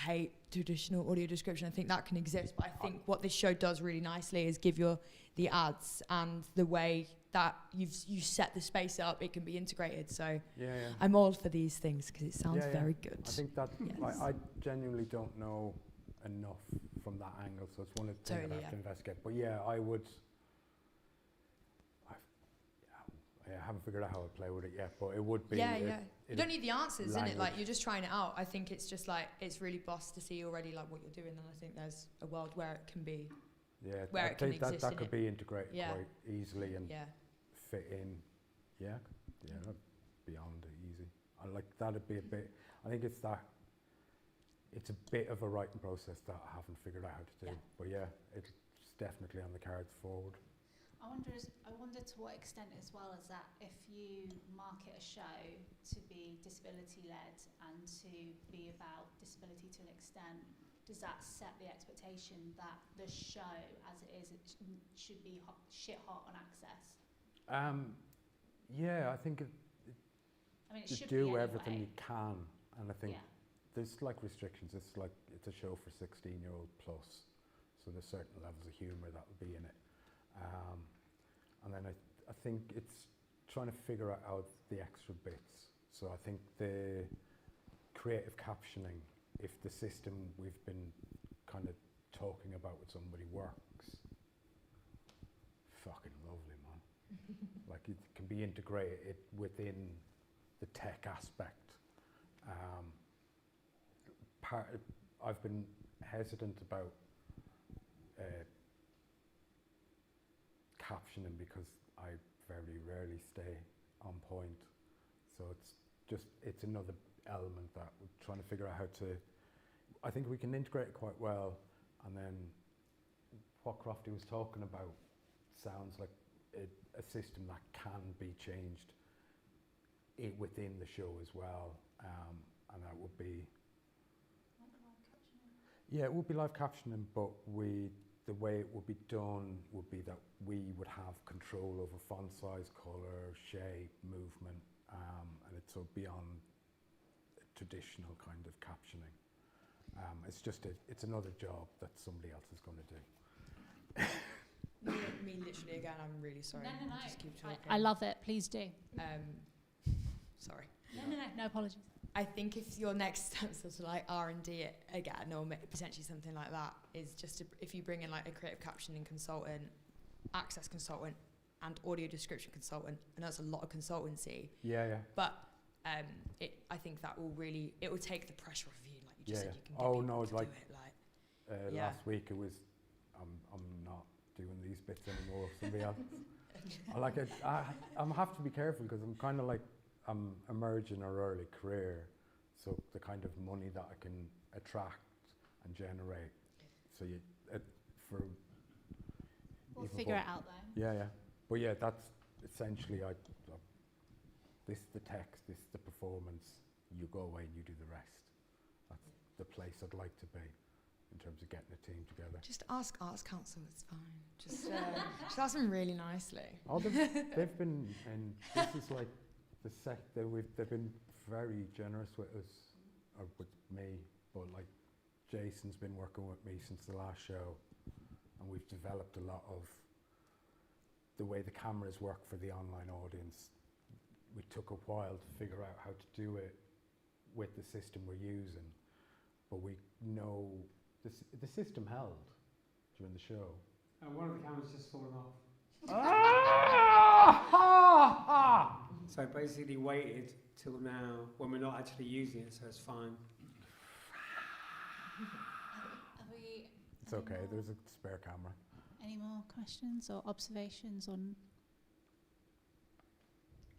hate traditional audio description. I think that can exist, but I think what this show does really nicely is give you the ads and the way that you set the space up, it can be integrated. So I'm all for these things because it sounds very good. I think that I genuinely don't know enough from that angle, so it's one of the things I have to investigate. But I would. I haven't figured out how to play with it yet, but it would be. You don't need the answers, isn't it? Like, you're just trying it out. I think it's just like, it's really boss to see already like what you're doing, and I think there's a world where it can be. Yeah, where I it can think exist that could be integrated quite easily and fit in. That'd beyond easy. I like that'd be a bit. I think it's a bit of a writing process that I haven't figured out how to do. But it's definitely on the cards forward. I wonder to what extent as well as that if you market a show to be disability led and to be about disability to an extent, does that set the expectation that the show as it is, it should be shit hot on access? I think it you should do be everything you can, and I think there's like restrictions. It's like it's a show for 16-year-old plus, so there's certain levels of humour that will be in it. And then I think it's trying to figure out the extra bits. So I think the creative captioning, if the system we've been kind of talking about with somebody works, fucking lovely, man. Like it can be integrated within the tech aspect. I've been hesitant about captioning because I very rarely stay on point. So it's another element that we're trying to figure out how to, I think we can integrate it quite well, and then what Crofty was talking about sounds like a system that can be changed within the show as well, and that would be it would be live captioning, but the way it would be done would be that we would have control over font size, colour, shape, movement, and it's so beyond traditional kind of captioning. It's another job that somebody else is going to do. Me literally again, I'm really sorry. No. Just keep talking. I love it. Please do. Sorry. No apologies. I think if your next step is like R&D again, or potentially something like that, is just if you bring in like a creative captioning consultant, access consultant, and audio description consultant, and that's a lot of consultancy. Yeah. But I think that will really, it will take the pressure off you, like you just said, you can do it. Last week it was, I'm not doing these bits anymore. Somebody else. I have to be careful because I'm kind of like, I'm emerging in an early career, so the kind of money that I can attract and generate. So we'll figure it out though. Yeah. But yeah, that's essentially this is the text, this is the performance. You go away and you do the rest. That's the place I'd like to be in terms of getting a team together. Just ask Arts Council, it's fine. Just ask them really nicely. Oh, they've been, and this is like they've been very generous with us, or with me, but like Jason's been working with me since the last show, and we've developed a lot of the way the cameras work for the online audience. We took a while to figure out how to do it with the system we're using, but we know the system held during the show. And one of the cameras just fallen off. So basically waited till now when we're not actually using it, so it's fine. It's okay, there's a spare camera. Any more questions or observations on?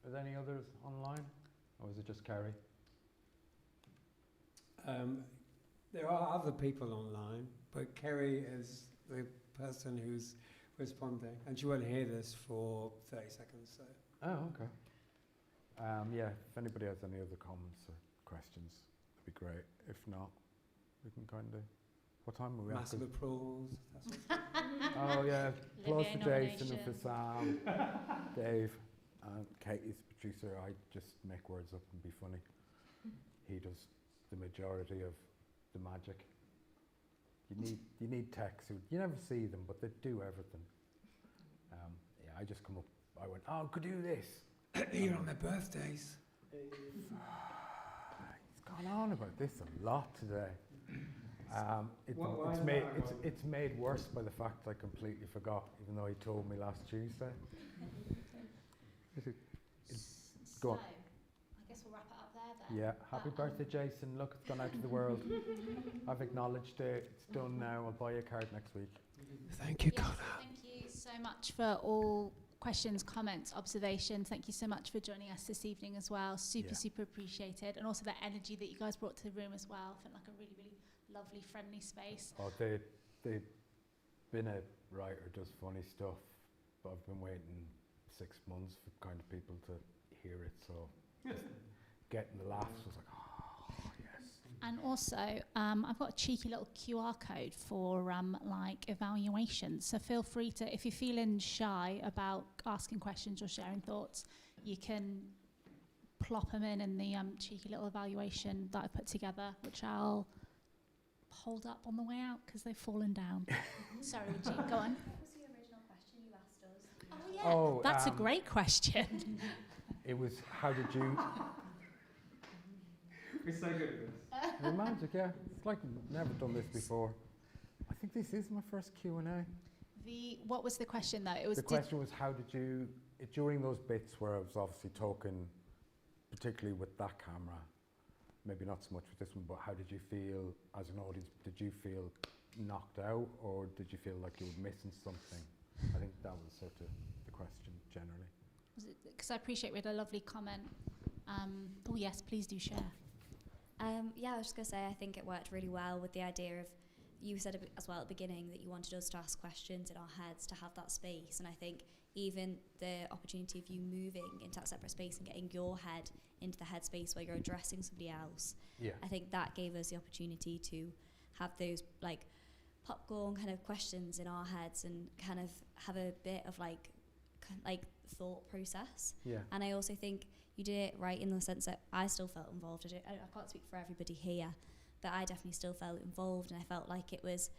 Are there any others online, or is it just Kerry? There are other people online, but Kerry is the person who's responding, and she won't hear this for 30 seconds. So. Oh, okay. Yeah, if anybody has any other comments or questions, that'd be great. If not, we can kind of. What time are we? Massive applause. Oh yeah, applause for Jason and for nomination. Sam, Dave, and Katie's the producer. I just make words up and be funny. He does the majority of the magic. You need techs who you never see them, but they do everything. Yeah, I just come up. I went, oh, could do this. Even on their birthdays. He's gone on about this a lot today. It's made worse by the fact I completely forgot, even though he told me last Tuesday. Go on. I guess we'll wrap it up there then. Yeah, happy birthday, Jason. Look, it's gone out to the world. I've acknowledged it. It's done now. I'll buy you a card next week. Thank you, Yes, Conor. thank you so much for all questions, comments, observations. Thank you so much for joining us this evening as well. Super appreciated. And also the energy that you guys brought to the room as well. Felt like a really, really lovely, friendly space. Oh, they've been a writer, does funny stuff, but I've been waiting 6 months for kind of people to hear it, so getting the laughs was like, oh, yes. And also, I've got a cheeky little QR code for like evaluations. So feel free to, if you're feeling shy about asking questions or sharing thoughts, you can plop them in the cheeky little evaluation that I put together, which I'll hold up on the way out because they've fallen down. Sorry, G, go on. What was the original question you asked us? Oh yeah, that's a great question. It was, how did you... We're so good at this. The magic, yeah. It's like never done this before. I think this is my first Q&A. What was the question though? It was the question was, how did you, during those bits where I was obviously talking, particularly with that camera, maybe not so much with this one, but how did you feel as an audience? Did you feel knocked out, or did you feel like you were missing something? I think that was sort of the question generally. Because I appreciate we had a lovely comment. Oh yes, please do share. Yeah, I was just going to say, I think it worked really well with the idea of, you said as well at the beginning that you wanted us to ask questions in our heads, to have that space. And I think even the opportunity of you moving into that separate space and getting your head into the headspace where you're addressing somebody else, Yeah. I think that gave us the opportunity to have those like popcorn kind of questions in our heads and kind of have a bit of like thought process. Yeah. And I also think you did it right in the sense that I still felt involved. I can't speak for everybody here, but I definitely still felt involved, and I felt like it was,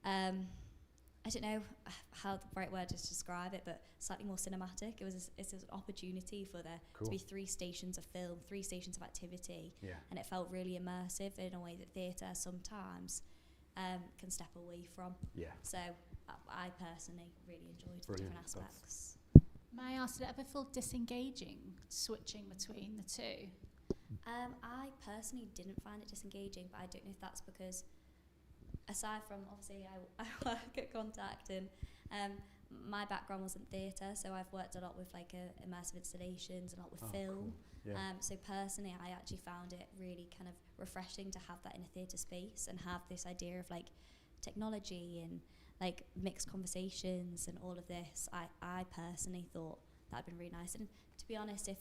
I don't know how the right word is to describe it, but slightly more cinematic. It's an opportunity for there to be 3 stations of film, 3 stations of activity, and it felt really immersive in a way that theatre sometimes can step away from. Yeah. So I personally really enjoyed the different aspects. May I ask, did it ever feel disengaging, switching between the two? I personally didn't find it disengaging, but I don't know if that's because, aside from obviously I work at Contact, and my background wasn't theatre, so I've worked a lot with like immersive installations, a lot with film. Cool. Yeah. So personally, I actually found it really kind of refreshing to have that in a theatre space and have this idea of like technology and like mixed conversations and all of this. I personally thought that'd been really nice. And to be honest, if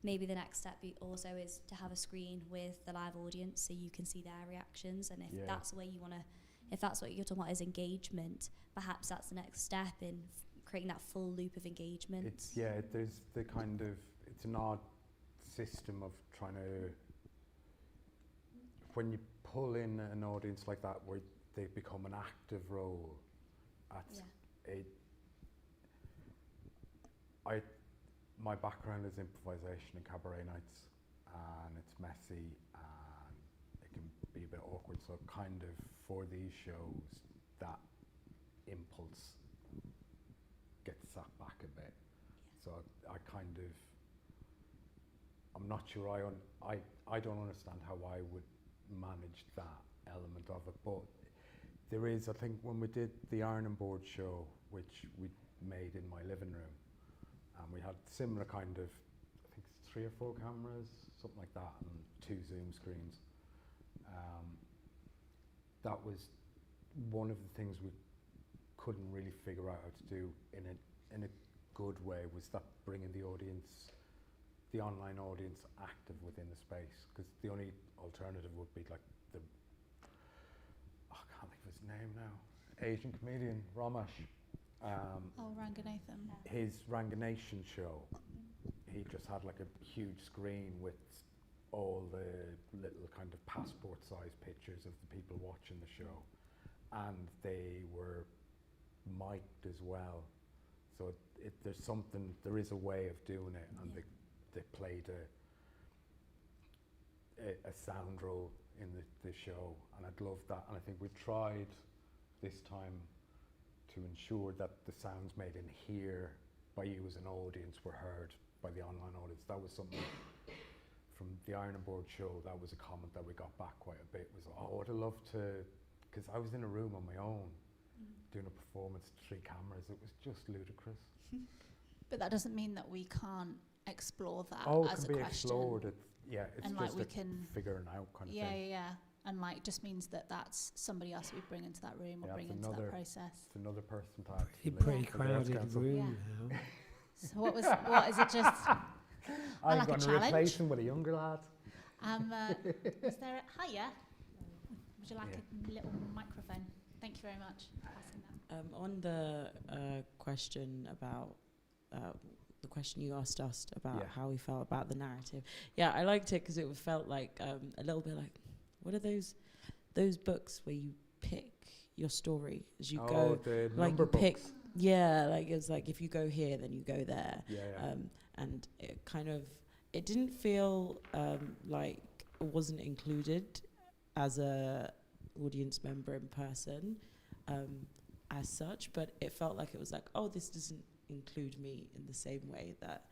maybe the next step also is to have a screen with the live audience so you can see their reactions, and if that's the way you want to, if that's what you're talking about is engagement, perhaps that's the next step in creating that full loop of engagement. There's the kind of, it's an odd system of trying to, when you pull in an audience like that where they become an active role, my background is improvisation and cabaret nights, and it's messy and it can be a bit awkward, so kind of for these shows that impulse gets sat back a bit. So I kind of, I'm not sure I don't understand how I would manage that element of it, but there is, I think when we did the Ironing Board show, which we made in my living room, and we had similar kind of, I think it's 3 or 4 cameras, something like that, and 2 Zoom screens. That was one of the things we couldn't really figure out how to do in a good way, was that bringing the audience, the online audience, active within the space, because the only alternative would be like I can't think of his name now, Asian comedian Ramesh. Ranganathan. His Ranganation show, he just had like a huge screen with all the little kind of passport size pictures of the people watching the show, and they were mic'd as well, so there is a way of doing it, and they played a sound role in the show, and I'd love that, and I think we tried this time to ensure that the sounds made in here by you as an audience were heard by the online audience. That was something from the Ironing Board show, that was a comment that we got back quite a bit, was, I would have loved to, because I was in a room on my own doing a performance, 3 cameras, it was just ludicrous. But that doesn't mean that we can't explore that as a question. It can be explored. It's and just like we can figuring out kind of thing. Yeah. And like just means that that's somebody else we bring into that room or bring into that process. It's another person to add. Pretty crowded room now. So what is it just? I'm like going to replace him with a younger lad. Is there a hiya? Would you like a little microphone? Thank you very much for passing that. On the question about the question you asked us about how we felt about the narrative, I liked it because it felt like a little bit like, what are those books where you pick your story as you go, the like number you pick books. like it's like if you go here then you go there. And it kind of, it didn't feel like it wasn't included as a audience member in person as such, but it felt like it was like, oh, this doesn't include me in the same way that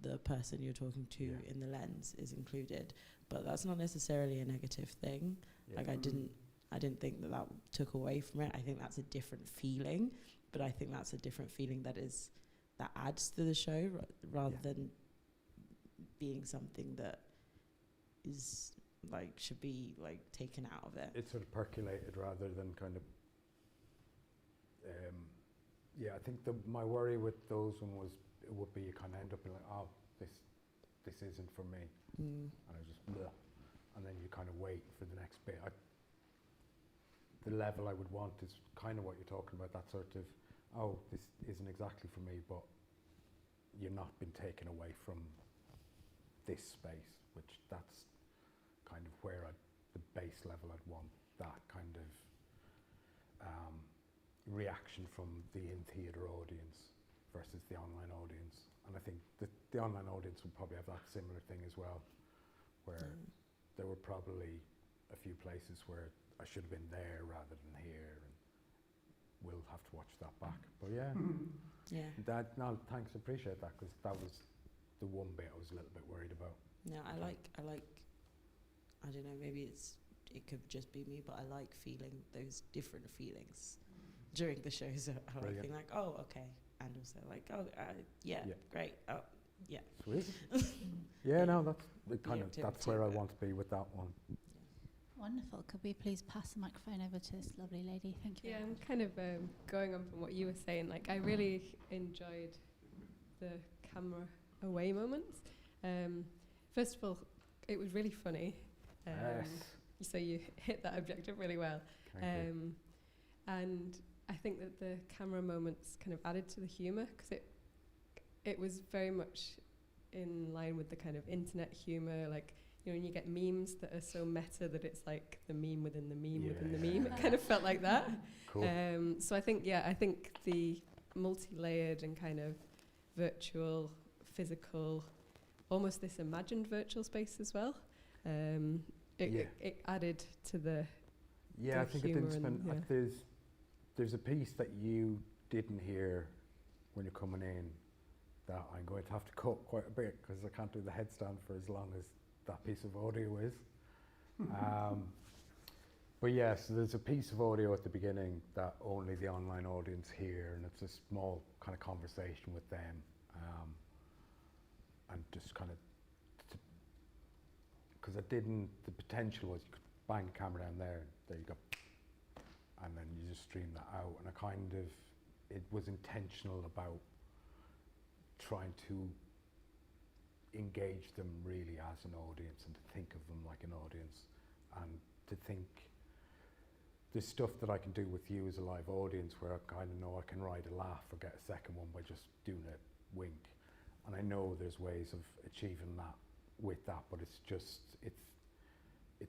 the person you're talking to in the lens is included. But that's not necessarily a negative thing. Like I didn't think that took away from it. I think that's a different feeling, but I think that's a different feeling that that adds to the show rather Yeah. than being something that is like should be like taken out of it. It's sort of percolated rather than kind of. Yeah, I think my worry with those one was it would be you kind of end up being like, oh, this isn't for me, and I just bleh. And then you kind of wait for the next bit. The level I would want is kind of what you're talking about, that sort of, oh, this isn't exactly for me, but you're not been taken away from this space, which that's kind of where the base level I'd want that kind of reaction from the in-theatre audience versus the online audience. And I think the online audience would probably have that similar thing as well, where there were probably a few places where I should have been there rather than here, and we'll have to watch that back. But yeah, no, thanks, appreciate that, because that was the one bit I was a little bit worried about. No, I like, I don't know, maybe it could just be me, but I like feeling those different feelings during the shows. I like being like, oh, okay, and also like, oh, great, oh, yeah. Sweet. Yeah, no, that's the kind of, that's where I want to be with that one. Wonderful. Could we please pass the microphone over to this lovely lady? Thank you. Yeah, I'm kind of going on from what you were saying. Like, I really enjoyed the camera away moments. First of all, it was really funny. Yes. So you hit that objective really well. Thank you. And I think that the camera moments kind of added to the humour, because it was very much in line with the kind of internet humour, like, you know, when you get memes that are so meta that it's like the meme within the meme within the meme. It kind of felt like that. Cool. So I think the multi-layered and kind of virtual, physical, almost this imagined virtual space as well. It added to the I think it didn't spend. yeah. There's a piece that you didn't hear when you're coming in that I'm going to have to cut quite a bit, because I can't do the headstand for as long as that piece of audio is. But yeah, so there's a piece of audio at the beginning that only the online audience hear, and it's a small kind of conversation with them, and just kind of, because the potential was you could bang the camera down there you go, and then you just stream that out, and it was intentional about trying to engage them really as an audience, and to think of them like an audience, and to think there's stuff that I can do with you as a live audience where I kind of know I can ride a laugh or get a second one by just doing a wink, and I know there's ways of achieving that with that, but it's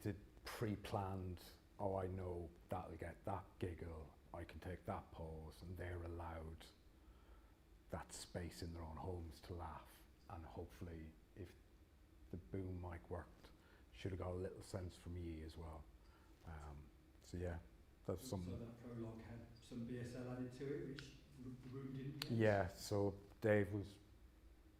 a pre-planned, oh, I know that'll get that giggle, I can take that pause, and they're allowed that space in their own homes to laugh. And hopefully, if the boom mic worked, should have got a little sense from ye as well. So yeah, that's something. So that prologue had some BSL added to it, which the room didn't get? Yeah, so Dave was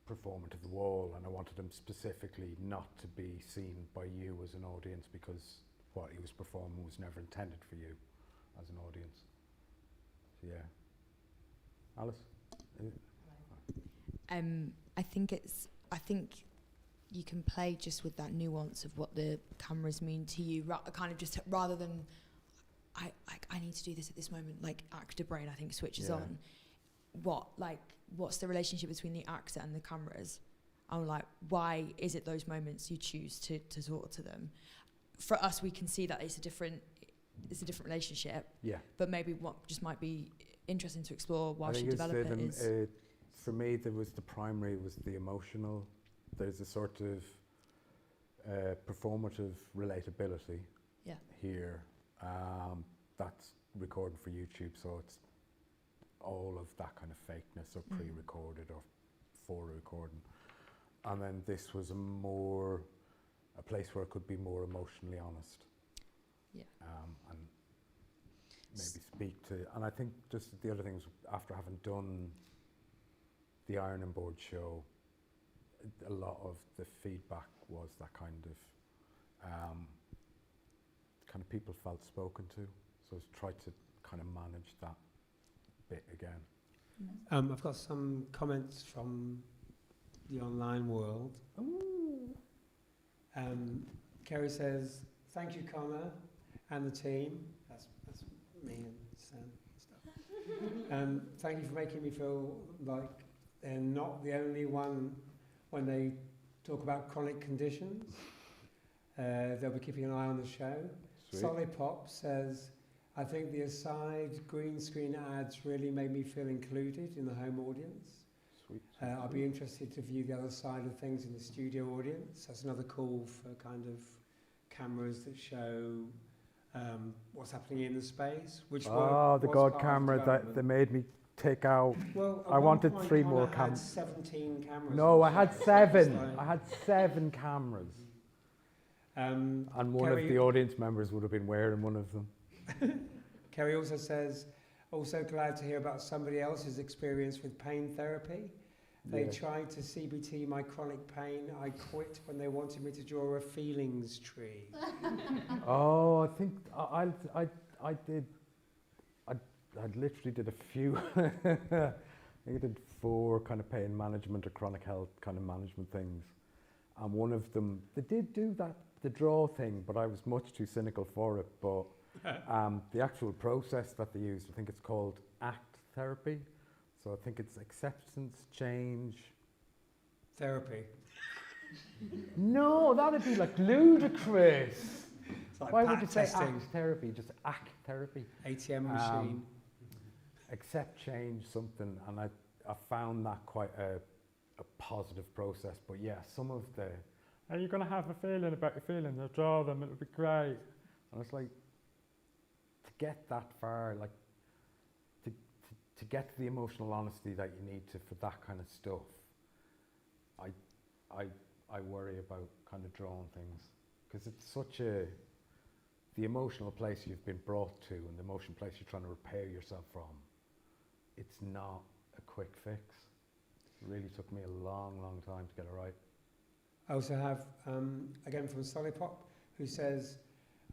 performing to the wall, and I wanted him specifically not to be seen by you as an audience, because what he was performing was never intended for you as an audience. So yeah. Alice? I think you can play just with that nuance of what the cameras mean to you, kind of just rather than I need to do this at this moment, like actor brain I think switches on. What's the relationship between the actor and the cameras? I'm like, why is it those moments you choose to talk to them? For us, we can see that it's a different relationship. Yeah. But maybe what just might be interesting to explore whilst you develop it is. For me, there was the primary was the emotional. There's a sort of performative relatability here. That's recorded for YouTube, so it's all of that kind of fakeness or pre-recorded or for recording. And then this was a place where I could be more emotionally honest. Yeah. And maybe speak to, and I think just the other things, after having done the Ironing Board show, a lot of the feedback was that kind of people felt spoken to. So I tried to kind of manage that bit again. I've got some comments from the online world. Kerry says, thank you, Conor, and the team. That's me and Sam and stuff. Thank you for making me feel like they're not the only one when they talk about chronic conditions. They'll be keeping an eye on the show. Solid Pop says, I think the aside green screen ads really made me feel included in the home audience. I'll be interested to view the other side of things in the studio audience. That's another call for kind of cameras that show what's happening in the space. Which the God camera that they made me take out. Well, I wanted 3 more cameras. 17 cameras. No, I had 7. I had 7 cameras. And one Kerry, of the audience members would have been wearing one of them. Kerry also says, also glad to hear about somebody else's experience with pain therapy. They tried to CBT my chronic pain. I quit when they wanted me to draw a feelings tree. Oh, I think I did. I literally did a few. I did 4 kind of pain management or chronic health kind of management things, and one of them they did do the draw thing, but I was much too cynical for it. But the actual process that they used, I think it's called ACT therapy. So I think it's acceptance, change, therapy. No, that'd be like ludicrous. Like why would you say testing. ACT therapy? Just ACT therapy. ATM machine. Accept, change, something, and I found that quite a positive process. But yeah, some of the, are you going to have a feeling about your feelings? I'll draw them, it'll be great. And it's like, to get that far, like, to get to the emotional honesty that you need to for that kind of stuff, I worry about kind of drawing things, because it's such the emotional place you've been brought to and the emotional place you're trying to repair yourself from, it's not a quick fix. It really took me a long, long time to get it right. I also have, again from Solipop, who says,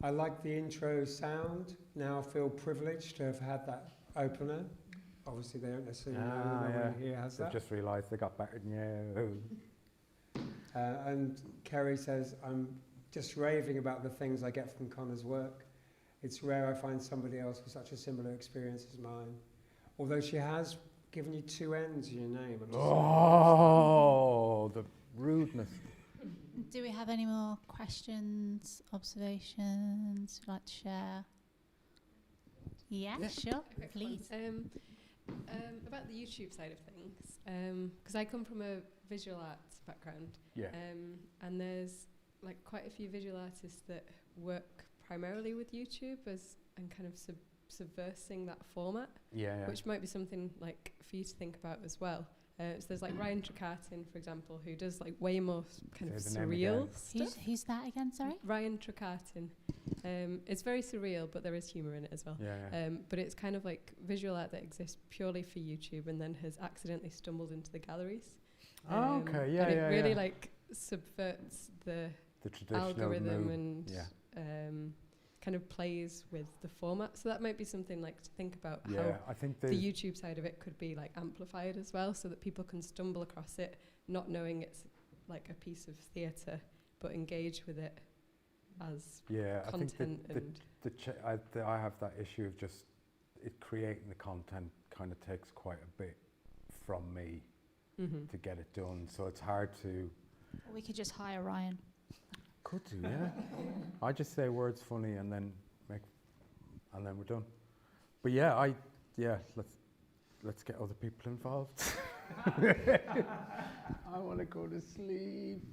I like the intro sound, now feel privileged to have had that opener. Obviously they don't necessarily know no one here has that. They've just realised they got better than you. And Kerry says, I'm just raving about the things I get from Conor's work. It's rare I find somebody else with such a similar experience as mine. Although she has given you 2 N's in your name. Oh, the rudeness. Do we have any more questions, observations you'd like to share? Yeah. Sure, please. About the YouTube side of things, because I come from a visual arts background, and there's like quite a few visual artists that work primarily with YouTube and kind of subversing that format, which might be something like for you to think about as well. So there's like Ryan Trecartin, for example, who does like way more kind of surreal stuff. Who's that again, sorry? Ryan Trecartin. It's very surreal, but there is humour in it as well. But it's kind of like visual art that exists purely for YouTube and then has accidentally stumbled into the galleries. And it really like subverts the algorithm and kind of plays with the format. So that might be something like to think about how I think the YouTube side of it could be like amplified as well, so that people can stumble across it not knowing it's like a piece of theatre, but engage with it as content. I think I have that issue of just it creating the content kind of takes quite a bit from me to get it done. So it's hard to. Or we could just hire Ryan. Could do, yeah. I just say words funny and then we're done. But let's get other people involved. I want to go to sleep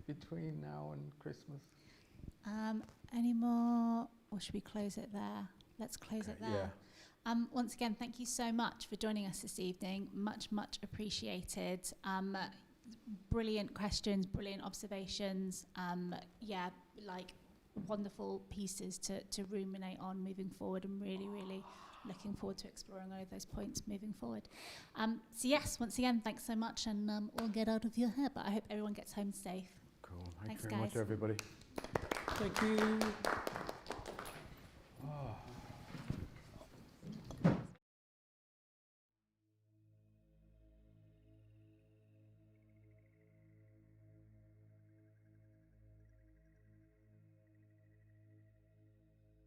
between now and Christmas. Any more, or should we close it there? Let's close it there. Once again, thank you so much for joining us this evening. Much, much appreciated. Brilliant questions, brilliant observations. Like wonderful pieces to ruminate on moving forward, and really, really looking forward to exploring all of those points moving forward. So yes, once again, thanks so much, and we'll get out of your hair, but I hope everyone gets home safe. Cool. Thanks, Thanks very guys. much, everybody. Thank you.